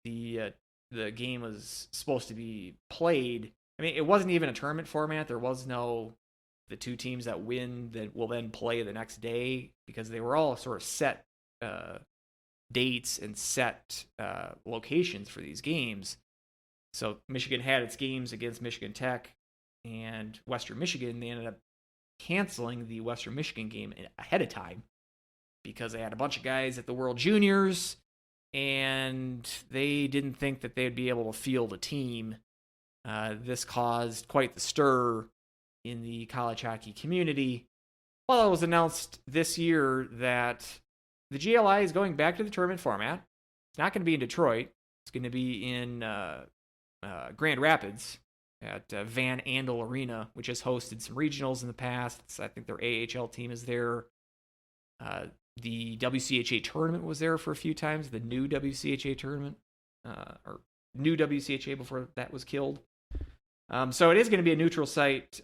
the game was supposed to be played. I mean, it wasn't even a tournament format. There was no the two teams that win that will then play the next day, because they were all sort of set dates and set locations for these games. So Michigan had its games against Michigan Tech and Western Michigan. They ended up canceling the Western Michigan game ahead of time because they had a bunch of guys at the World Juniors, and they didn't think that they'd be able to field a team. This caused quite the stir in the college hockey community. Well, it was announced this year that the GLI is going back to the tournament format. It's not going to be in Detroit. It's going to be in Grand Rapids at Van Andel Arena, which has hosted some regionals in the past. I think their AHL team is there. The WCHA tournament was there for a few times, the new WCHA tournament, or new WCHA before that was killed. So it is going to be a neutral site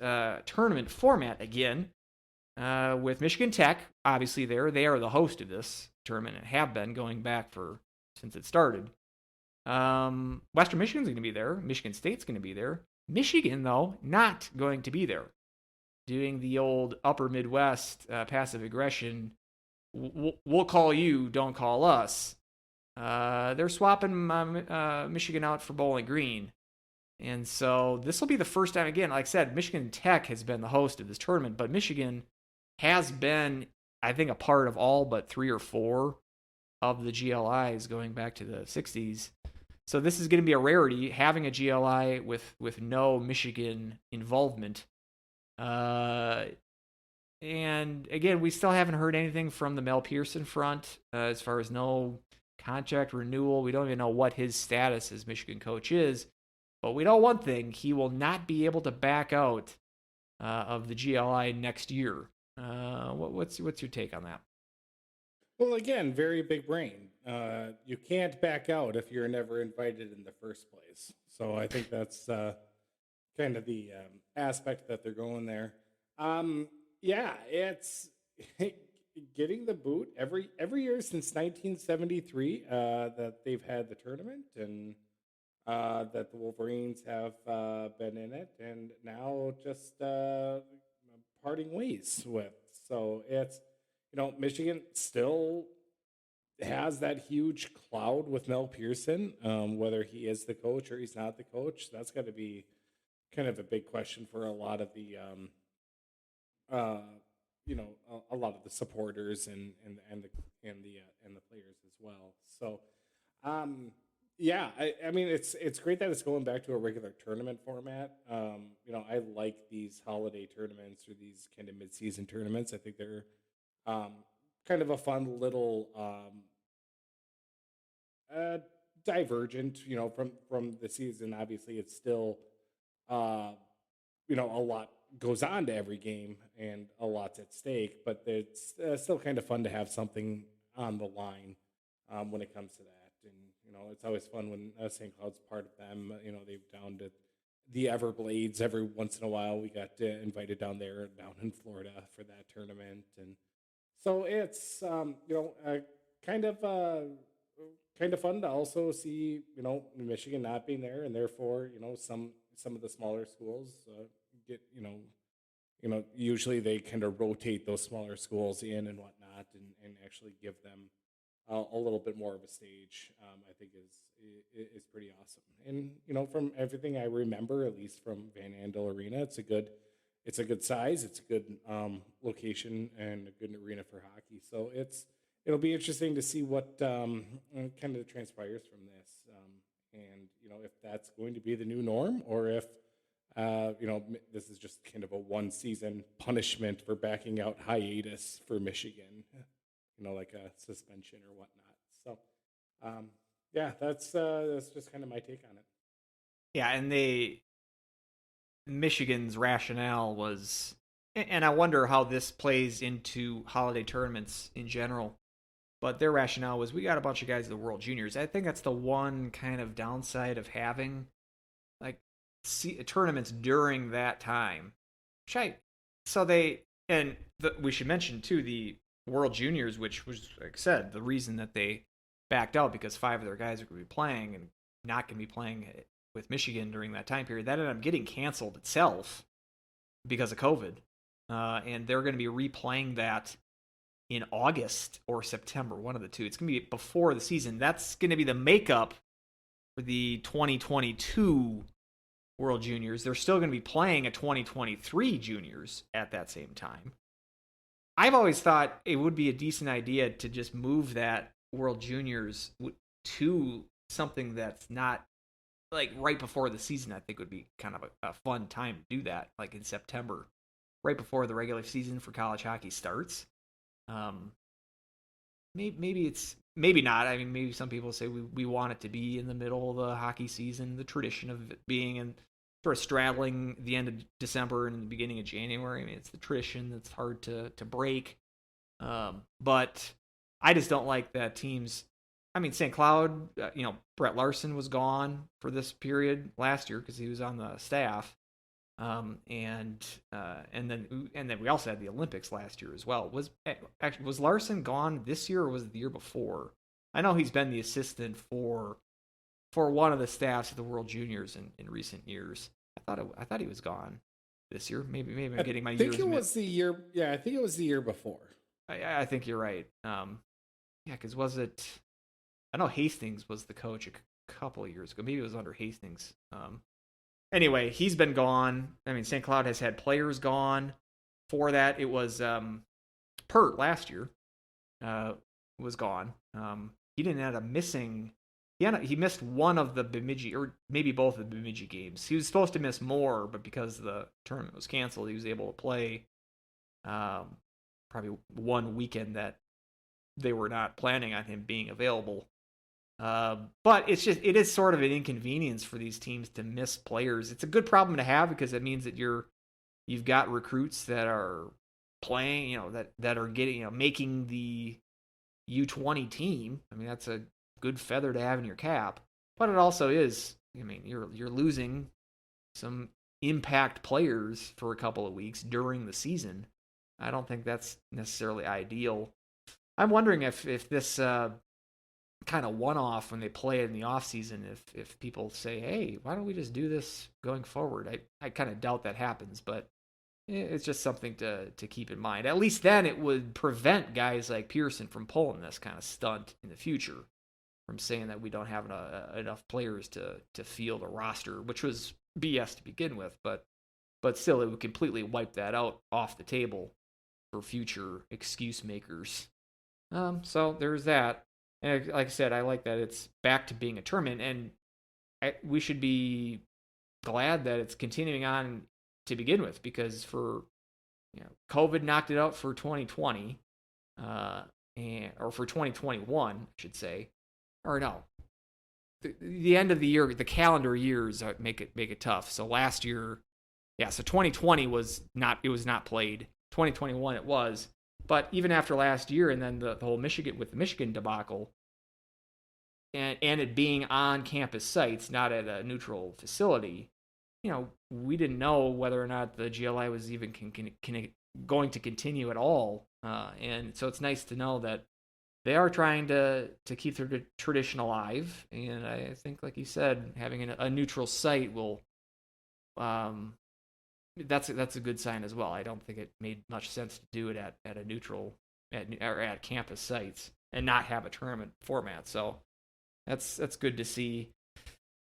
tournament format again, with Michigan Tech obviously there. They are the host of this tournament and have been going back since it started. Western Michigan's going to be there. Michigan State's going to be there. Michigan, though, not going to be there. Doing the old upper Midwest passive aggression. We'll call you, don't call us. They're swapping Michigan out for Bowling Green. And so this will be the first time, again, like I said, Michigan Tech has been the host of this tournament, but Michigan has been, I think, a part of all but 3 or 4 of the GLIs going back to the 60s. So this is going to be a rarity, having a GLI with no Michigan involvement. And again, we still haven't heard anything from the Mel Pearson front as far as no contract renewal. We don't even know what his status as Michigan coach is. But we know one thing: he will not be able to back out of the GLI next year. What's your take on that? Well, again, very big brain. You can't back out if you're never invited in the first place. So I think that's kind of the aspect that they're going there. Yeah, it's getting the boot every year since 1973 that they've had the tournament, and that the Wolverines have been in it, and now just parting ways with. So it's, Michigan still has that huge cloud with Mel Pearson, whether he is the coach or he's not the coach. That's got to be kind of a big question for a lot of the, a lot of the supporters and the players as well. So, yeah, I mean, it's great that it's going back to a regular tournament format. I like these holiday tournaments or these kind of mid-season tournaments. I think they're kind of a fun little divergent, from the season. Obviously, it's still, a lot goes on to every game and a lot's at stake, but it's still kind of fun to have something on the line when it comes to that. And, it's always fun when St. Cloud's part of them. They've down to the Everblades every once in a while. We got invited down in Florida for that tournament. And so it's, kind of fun to also see, Michigan not being there, and therefore, some of the smaller schools get, usually they kind of rotate those smaller schools in and whatnot, and actually give them a little bit more of a stage. I think is pretty awesome. And from everything I remember, at least from Van Andel Arena, it's a good size, it's a good location, and a good arena for hockey. So it'll be interesting to see what kind of transpires from this, and if that's going to be the new norm, or if this is just kind of a one-season punishment for backing out hiatus for Michigan, like a suspension or whatnot. So, yeah, that's just kind of my take on it. Yeah, and Michigan's rationale was, and I wonder how this plays into holiday tournaments in general, but their rationale was, we got a bunch of guys at the World Juniors. I think that's the one kind of downside of having tournaments during that time. We should mention too the World Juniors, which was, like I said, the reason that they backed out, because 5 of their guys are going to be playing and not going to be playing with Michigan during that time period. That ended up getting canceled itself because of COVID. And they're going to be replaying that in August or September, one of the two. It's going to be before the season. That's going to be the makeup for the 2022 World Juniors. They're still going to be playing a 2023 Juniors at that same time. I've always thought it would be a decent idea to just move that World Juniors to something that's not like right before the season. I think would be kind of a fun time to do that, like in September, right before the regular season for college hockey starts. Maybe not. I mean, maybe some people say we want it to be in the middle of the hockey season, the tradition of it being in sort of straddling the end of December and the beginning of January. I mean, it's the tradition that's hard to break. But I just don't like that teams I mean, St. Cloud, Brett Larson was gone for this period last year because he was on the staff. And then we also had the Olympics last year as well. Was Larson gone this year or was it the year before? I know he's been the assistant for one of the staffs at the World Juniors in recent years. I thought he was gone this year. Maybe I'm getting my years. I think it was the year. Yeah, I think it was the year before. I think you're right. Yeah, because was it? I know Hastings was the coach a couple of years ago. Maybe it was under Hastings. Anyway, he's been gone. I mean, St. Cloud has had players gone. For that, it was Pert last year was gone. He didn't end up missing. He missed one of the Bemidji, or maybe both of the Bemidji games. He was supposed to miss more, but because the tournament was canceled, he was able to play probably one weekend that they were not planning on him being available. But it is sort of an inconvenience for these teams to miss players. It's a good problem to have because it means that you've got recruits that are playing, that are getting, making the U20 team. I mean, that's a good feather to have in your cap. But it also is, I mean, you're losing some impact players for a couple of weeks during the season. I don't think that's necessarily ideal. I'm wondering if this kind of one-off when they play it in the offseason, if people say, hey, why don't we just do this going forward? I kind of doubt that happens, but it's just something to keep in mind. At least then it would prevent guys like Pearson from pulling this kind of stunt in the future, from saying that we don't have enough players to field a roster, which was BS to begin with, but still it would completely wipe that out off the table for future excuse makers. So there's that. And like I said, I like that it's back to being a tournament, and we should be glad that it's continuing on to begin with, because COVID knocked it out for 2020, or for 2021, I should say, or no, the end of the year, the calendar years make it tough. So last year, so 2020 was not played. 2021 it was. But even after last year, and then the whole Michigan debacle, and it being on campus sites, not at a neutral facility, we didn't know whether or not the GLI was even going to continue at all. And so it's nice to know that they are trying to keep their tradition alive. And I think, like you said, having a neutral site will. That's a good sign as well. I don't think it made much sense to do it at a neutral at campus sites and not have a tournament format. So that's good to see.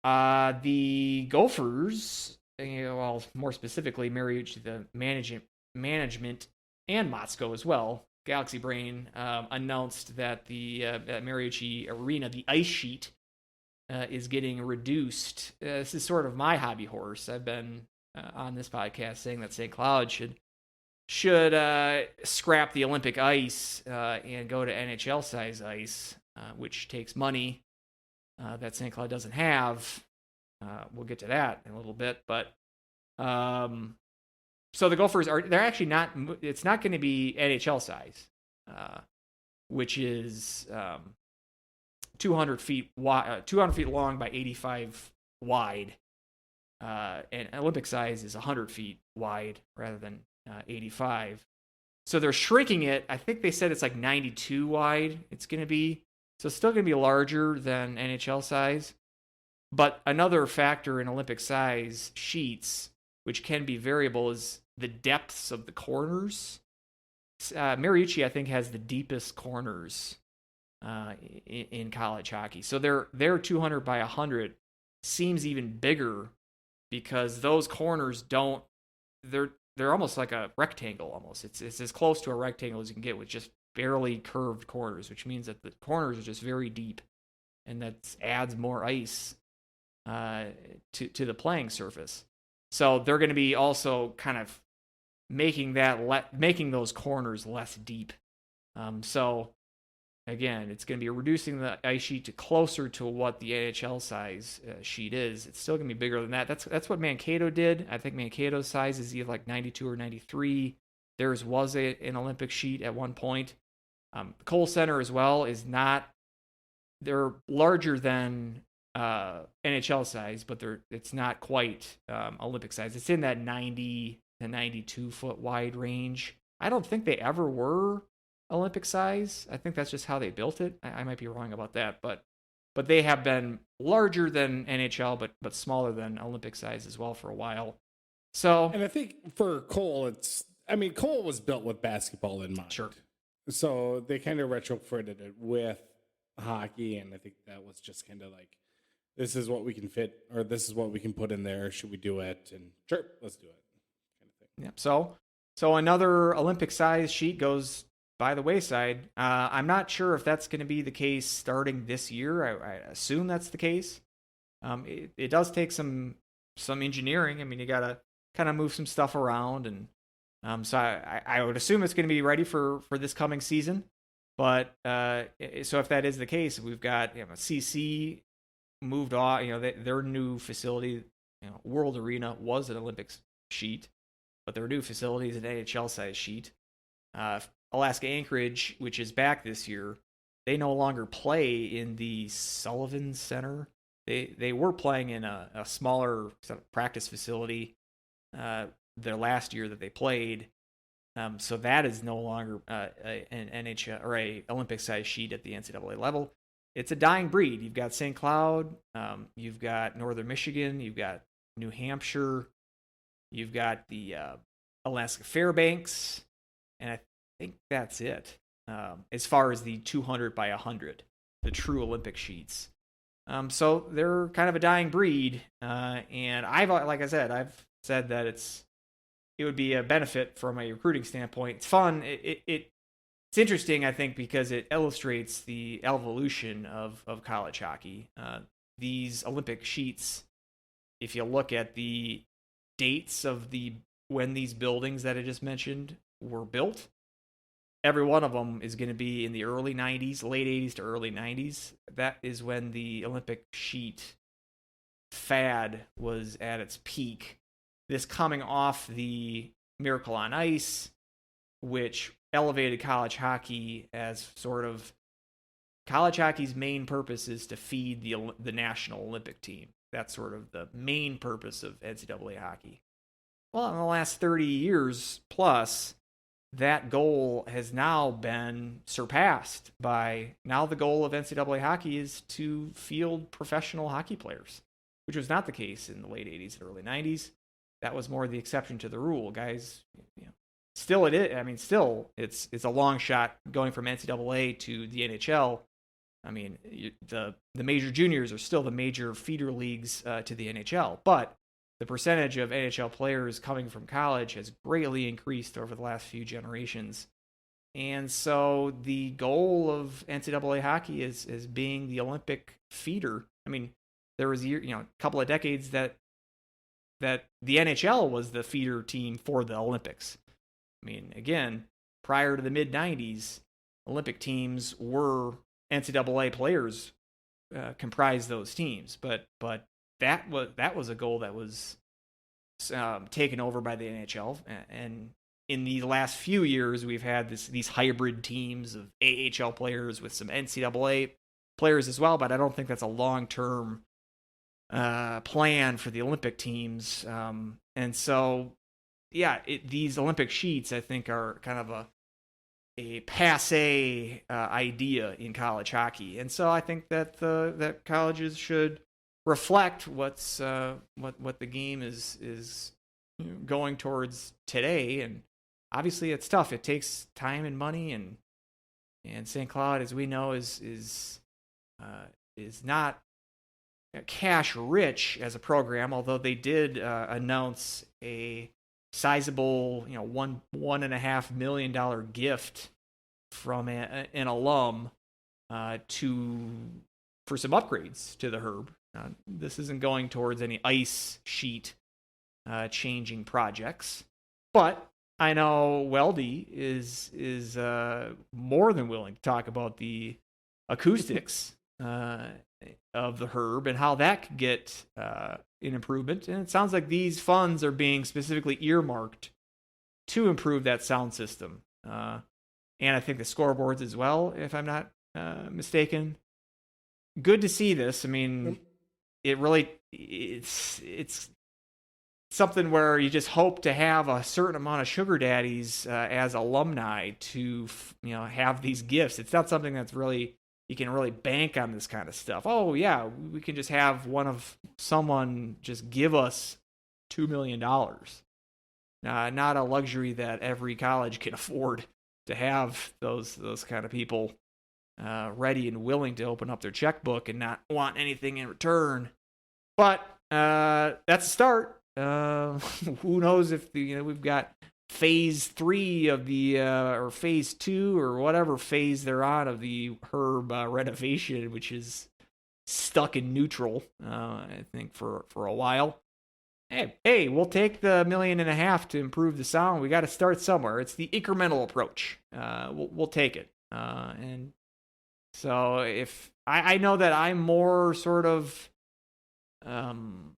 The Gophers, well, more specifically, Mariucci, the management, and Motzko as well. Galaxy Brain announced that the Mariucci Arena, the ice sheet, is getting reduced. This is sort of my hobby horse. I've been on this podcast saying that St. Cloud should scrap the Olympic ice and go to NHL size ice, which takes money that St. Cloud doesn't have. We'll get to that in a little bit, but so the Gophers they're actually not. It's not going to be NHL size, which is 200 feet wide, 200 feet long by 85 wide. And Olympic size is 100 feet wide rather than 85. So they're shrinking it. I think they said it's like 92 wide it's going to be. So it's still going to be larger than NHL size. But another factor in Olympic size sheets, which can be variable, is the depths of the corners. Mariucci, I think, has the deepest corners in college hockey. So their 200 by 100 seems even bigger, because those corners they're almost like a rectangle almost. It's as close to a rectangle as you can get, with just barely curved corners, which means that the corners are just very deep, and that adds more ice to the playing surface. So they're going to be also kind of making those corners less deep. So again, it's going to be reducing the ice sheet to closer to what the NHL size sheet is. It's still going to be bigger than that. That's what Mankato did. I think Mankato's size is either like 92 or 93. Theirs was an Olympic sheet at one point. Kohl Center as well is not they're larger than NHL size, but it's not quite Olympic size. It's in that 90 to 92 foot wide range. I don't think they ever were Olympic size. I think that's just how they built it. I might be wrong about that, but they have been larger than NHL, but smaller than Olympic size as well for a while. So, And I think for Cole, Cole was built with basketball in mind. Sure. So they kind of retrofitted it with hockey, and I think that was just kind of like, this is what we can fit, or this is what we can put in there. Should we do it? And sure, let's do it. Kind of thing. yeah. So another Olympic size sheet goes by the wayside. I'm not sure if that's going to be the case starting this year. I assume that's the case. It does take some engineering. I mean, you got to kind of move some stuff around, and so I would assume it's going to be ready for this coming season. But so if that is the case, we've got CC moved off. Their new facility, World Arena, was an Olympics sheet, but their new facility is an NHL size sheet. Alaska Anchorage, which is back this year, they no longer play in the Sullivan Center. They were playing in a smaller practice facility their last year that they played. So that is no longer an NHL or a Olympic size sheet at the NCAA level. It's a dying breed. You've got St. Cloud, you've got Northern Michigan, you've got New Hampshire, you've got the Alaska Fairbanks, and I think that's it as far as the 200 by 100, the true Olympic sheets. So they're kind of a dying breed, and I've said that it would be a benefit from a recruiting standpoint. It's fun. It's interesting, I think, because it illustrates the evolution of college hockey. These Olympic sheets, if you look at the dates of when these buildings that I just mentioned were built, every one of them is going to be in the early 90s, late 80s to early 90s. That is when the Olympic sheet fad was at its peak. This coming off the Miracle on Ice, which elevated college hockey as sort of college hockey's main purpose is to feed the national Olympic team. That's sort of the main purpose of NCAA hockey. Well, in the last 30 years plus, that goal has now been surpassed by now the goal of NCAA hockey is to field professional hockey players, which was not the case in the late 80s and early 90s. That was more the exception to the rule, guys. Still it is. I mean, still it's a long shot going from NCAA to the NHL. I mean, the major juniors are still the major feeder leagues to the NHL, but the percentage of NHL players coming from college has greatly increased over the last few generations. And so the goal of NCAA hockey is being the Olympic feeder. I mean, there was a couple of decades that the NHL was the feeder team for the Olympics. I mean, again, prior to the mid-90s, Olympic teams were NCAA players comprised those teams, but that was a goal that was taken over by the NHL, and in the last few years, we've had these hybrid teams of AHL players with some NCAA players as well, but I don't think that's a long-term plan for the Olympic teams. And so, yeah, these Olympic sheets, I think, are kind of a passé idea in college hockey. And so I think that that colleges should reflect what the game is going towards today. And obviously it's tough. It takes time and money, and St. Cloud, as we know, is not cash rich as a program, although they did announce a sizable $1.5 million gift from an alum for some upgrades to the Herb. This isn't going towards any ice sheet changing projects, but I know Weldie is more than willing to talk about the acoustics of the Herb and how that could get an improvement. And it sounds like these funds are being specifically earmarked to improve that sound system. And I think the scoreboards as well, if I'm not mistaken. good to see this. I mean, it's something where you just hope to have a certain amount of sugar daddies as alumni to have these gifts. It's not something that's really you can really bank on this kind of stuff. Oh yeah, we can just have someone just give us $2 million. Not a luxury that every college can afford to have those kind of people ready and willing to open up their checkbook and not want anything in return. But that's a start. Who knows if we've got phase 3 of the or phase 2 or whatever phase they're on of the Herb renovation, which is stuck in neutral, I think for a while. Hey, we'll take the $1.5 million to improve the sound. We got to start somewhere. It's the incremental approach. We'll take it. And so if I know that I'm more sort of, I'm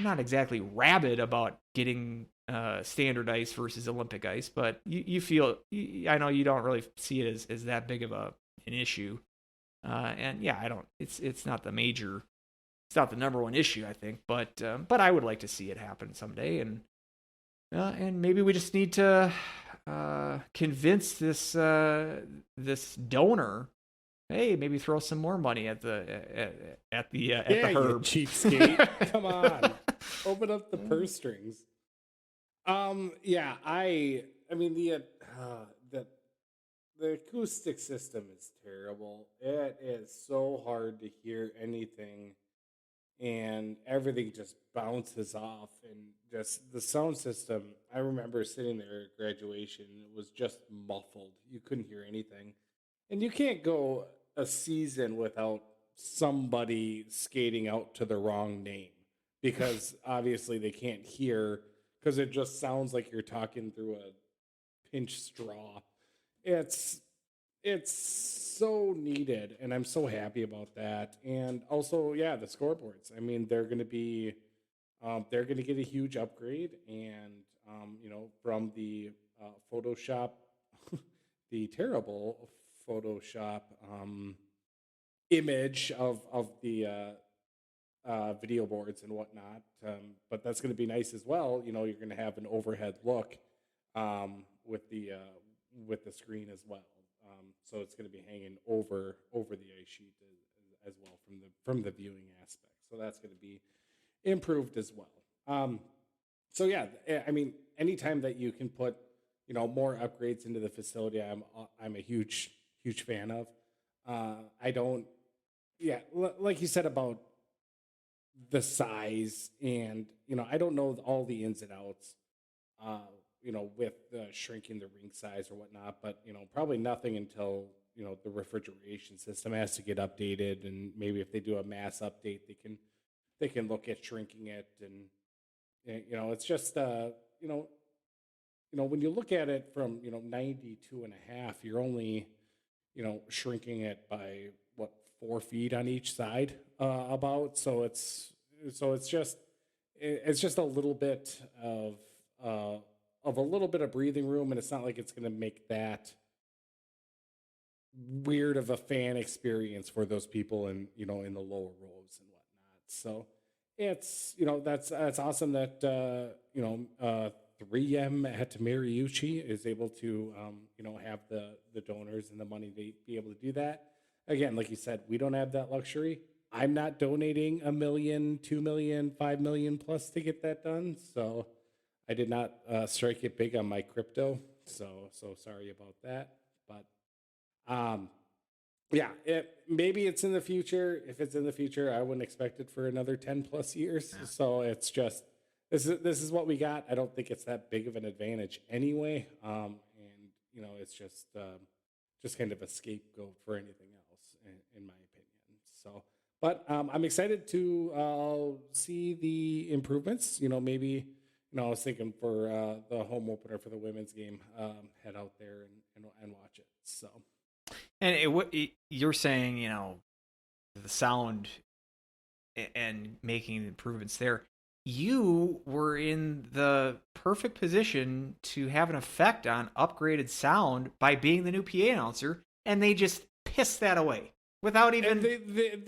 not exactly rabid about getting standard ice versus Olympic ice, but you feel, I know you don't really see it as that big of an issue. And yeah, I don't. It's not the major. It's not the number one issue, I think, but I would like to see it happen someday, and maybe we just need to convince this donor, hey, maybe throw some more money at the Herb. You cheapskate. Come on, open up the purse strings. Yeah, I mean the acoustic system is terrible. It is so hard to hear anything. And everything just bounces off, and just the sound system. I remember sitting there at graduation, it was just muffled. You couldn't hear anything. And you can't go a season without somebody skating out to the wrong name, because obviously they can't hear, because it just sounds like you're talking through a pinched straw. It's so needed, and I'm so happy about that. And also, yeah, the scoreboards. I mean, they're going to get a huge upgrade, and from the Photoshop, the terrible Photoshop image of the video boards and whatnot. But that's going to be nice as well. You're going to have an overhead look with the screen as well. So it's going to be hanging over the ice sheet as well from the viewing aspect. So that's going to be improved as well. So yeah, I mean, anytime that you can put more upgrades into the facility, I'm a huge fan of. Like you said about the size, and I don't know all the ins and outs. With shrinking the ring size or whatnot, but probably nothing until the refrigeration system has to get updated, and maybe if they do a mass update, they can look at shrinking it, and it's just when you look at it from 92 and a half, you're only shrinking it by 4 feet on each side about, so it's just a little bit of a little bit of breathing room, and it's not like it's going to make that weird of a fan experience for those people in the lower rows and whatnot. So it's that's awesome that 3M at Mariucci is able to have the donors and the money to be able to do that. Again, like you said, we don't have that luxury. I'm not donating $1 million, $2 million, $5 million plus to get that done. So I did not strike it big on my crypto, so sorry about that. But yeah, maybe it's in the future. If it's in the future, I wouldn't expect it for another 10 plus years. Yeah. So it's just this is what we got. I don't think it's that big of an advantage anyway. And it's just kind of a scapegoat for anything else, in my opinion. So, but I'm excited to see the improvements. Maybe. I was thinking for the home opener for the women's game, head out there and watch it. So, and you're saying, the sound and making improvements there. You were in the perfect position to have an effect on upgraded sound by being the new PA announcer, and they just pissed that away. without And even.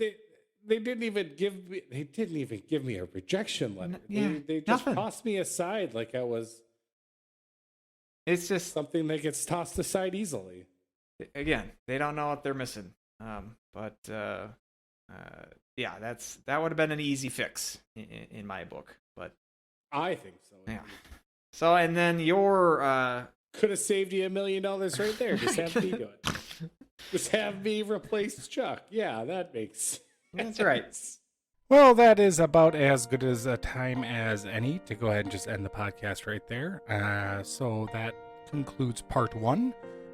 they didn't even give me a rejection letter. They just nothing. tossed me aside like I was It's just, something that gets tossed aside easily. again, they don't know what they're missing. But yeah, that would have been an easy fix in my book. But I think so. yeah. So, and then your Could have saved you $1 million right there. Just have me do it. Just have me replace Chuck. Yeah, that makes that's right. sense. Well, that is about as good as a time as any to go ahead and just end the podcast right there. So that concludes part 1.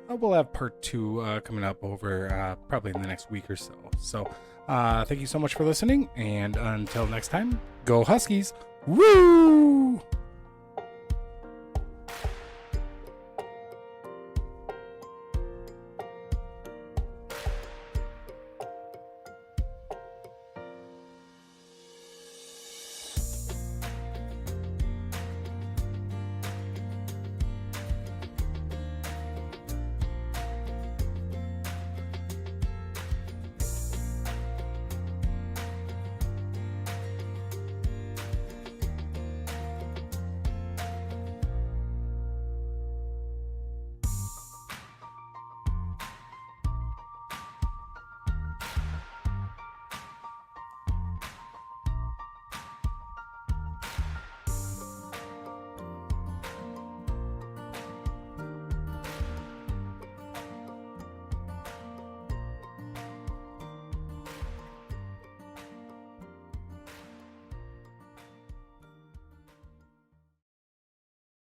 We'll have part 2 coming up over probably in the next week or so. So thank you so much for listening. And until next time, go Huskies. Woo!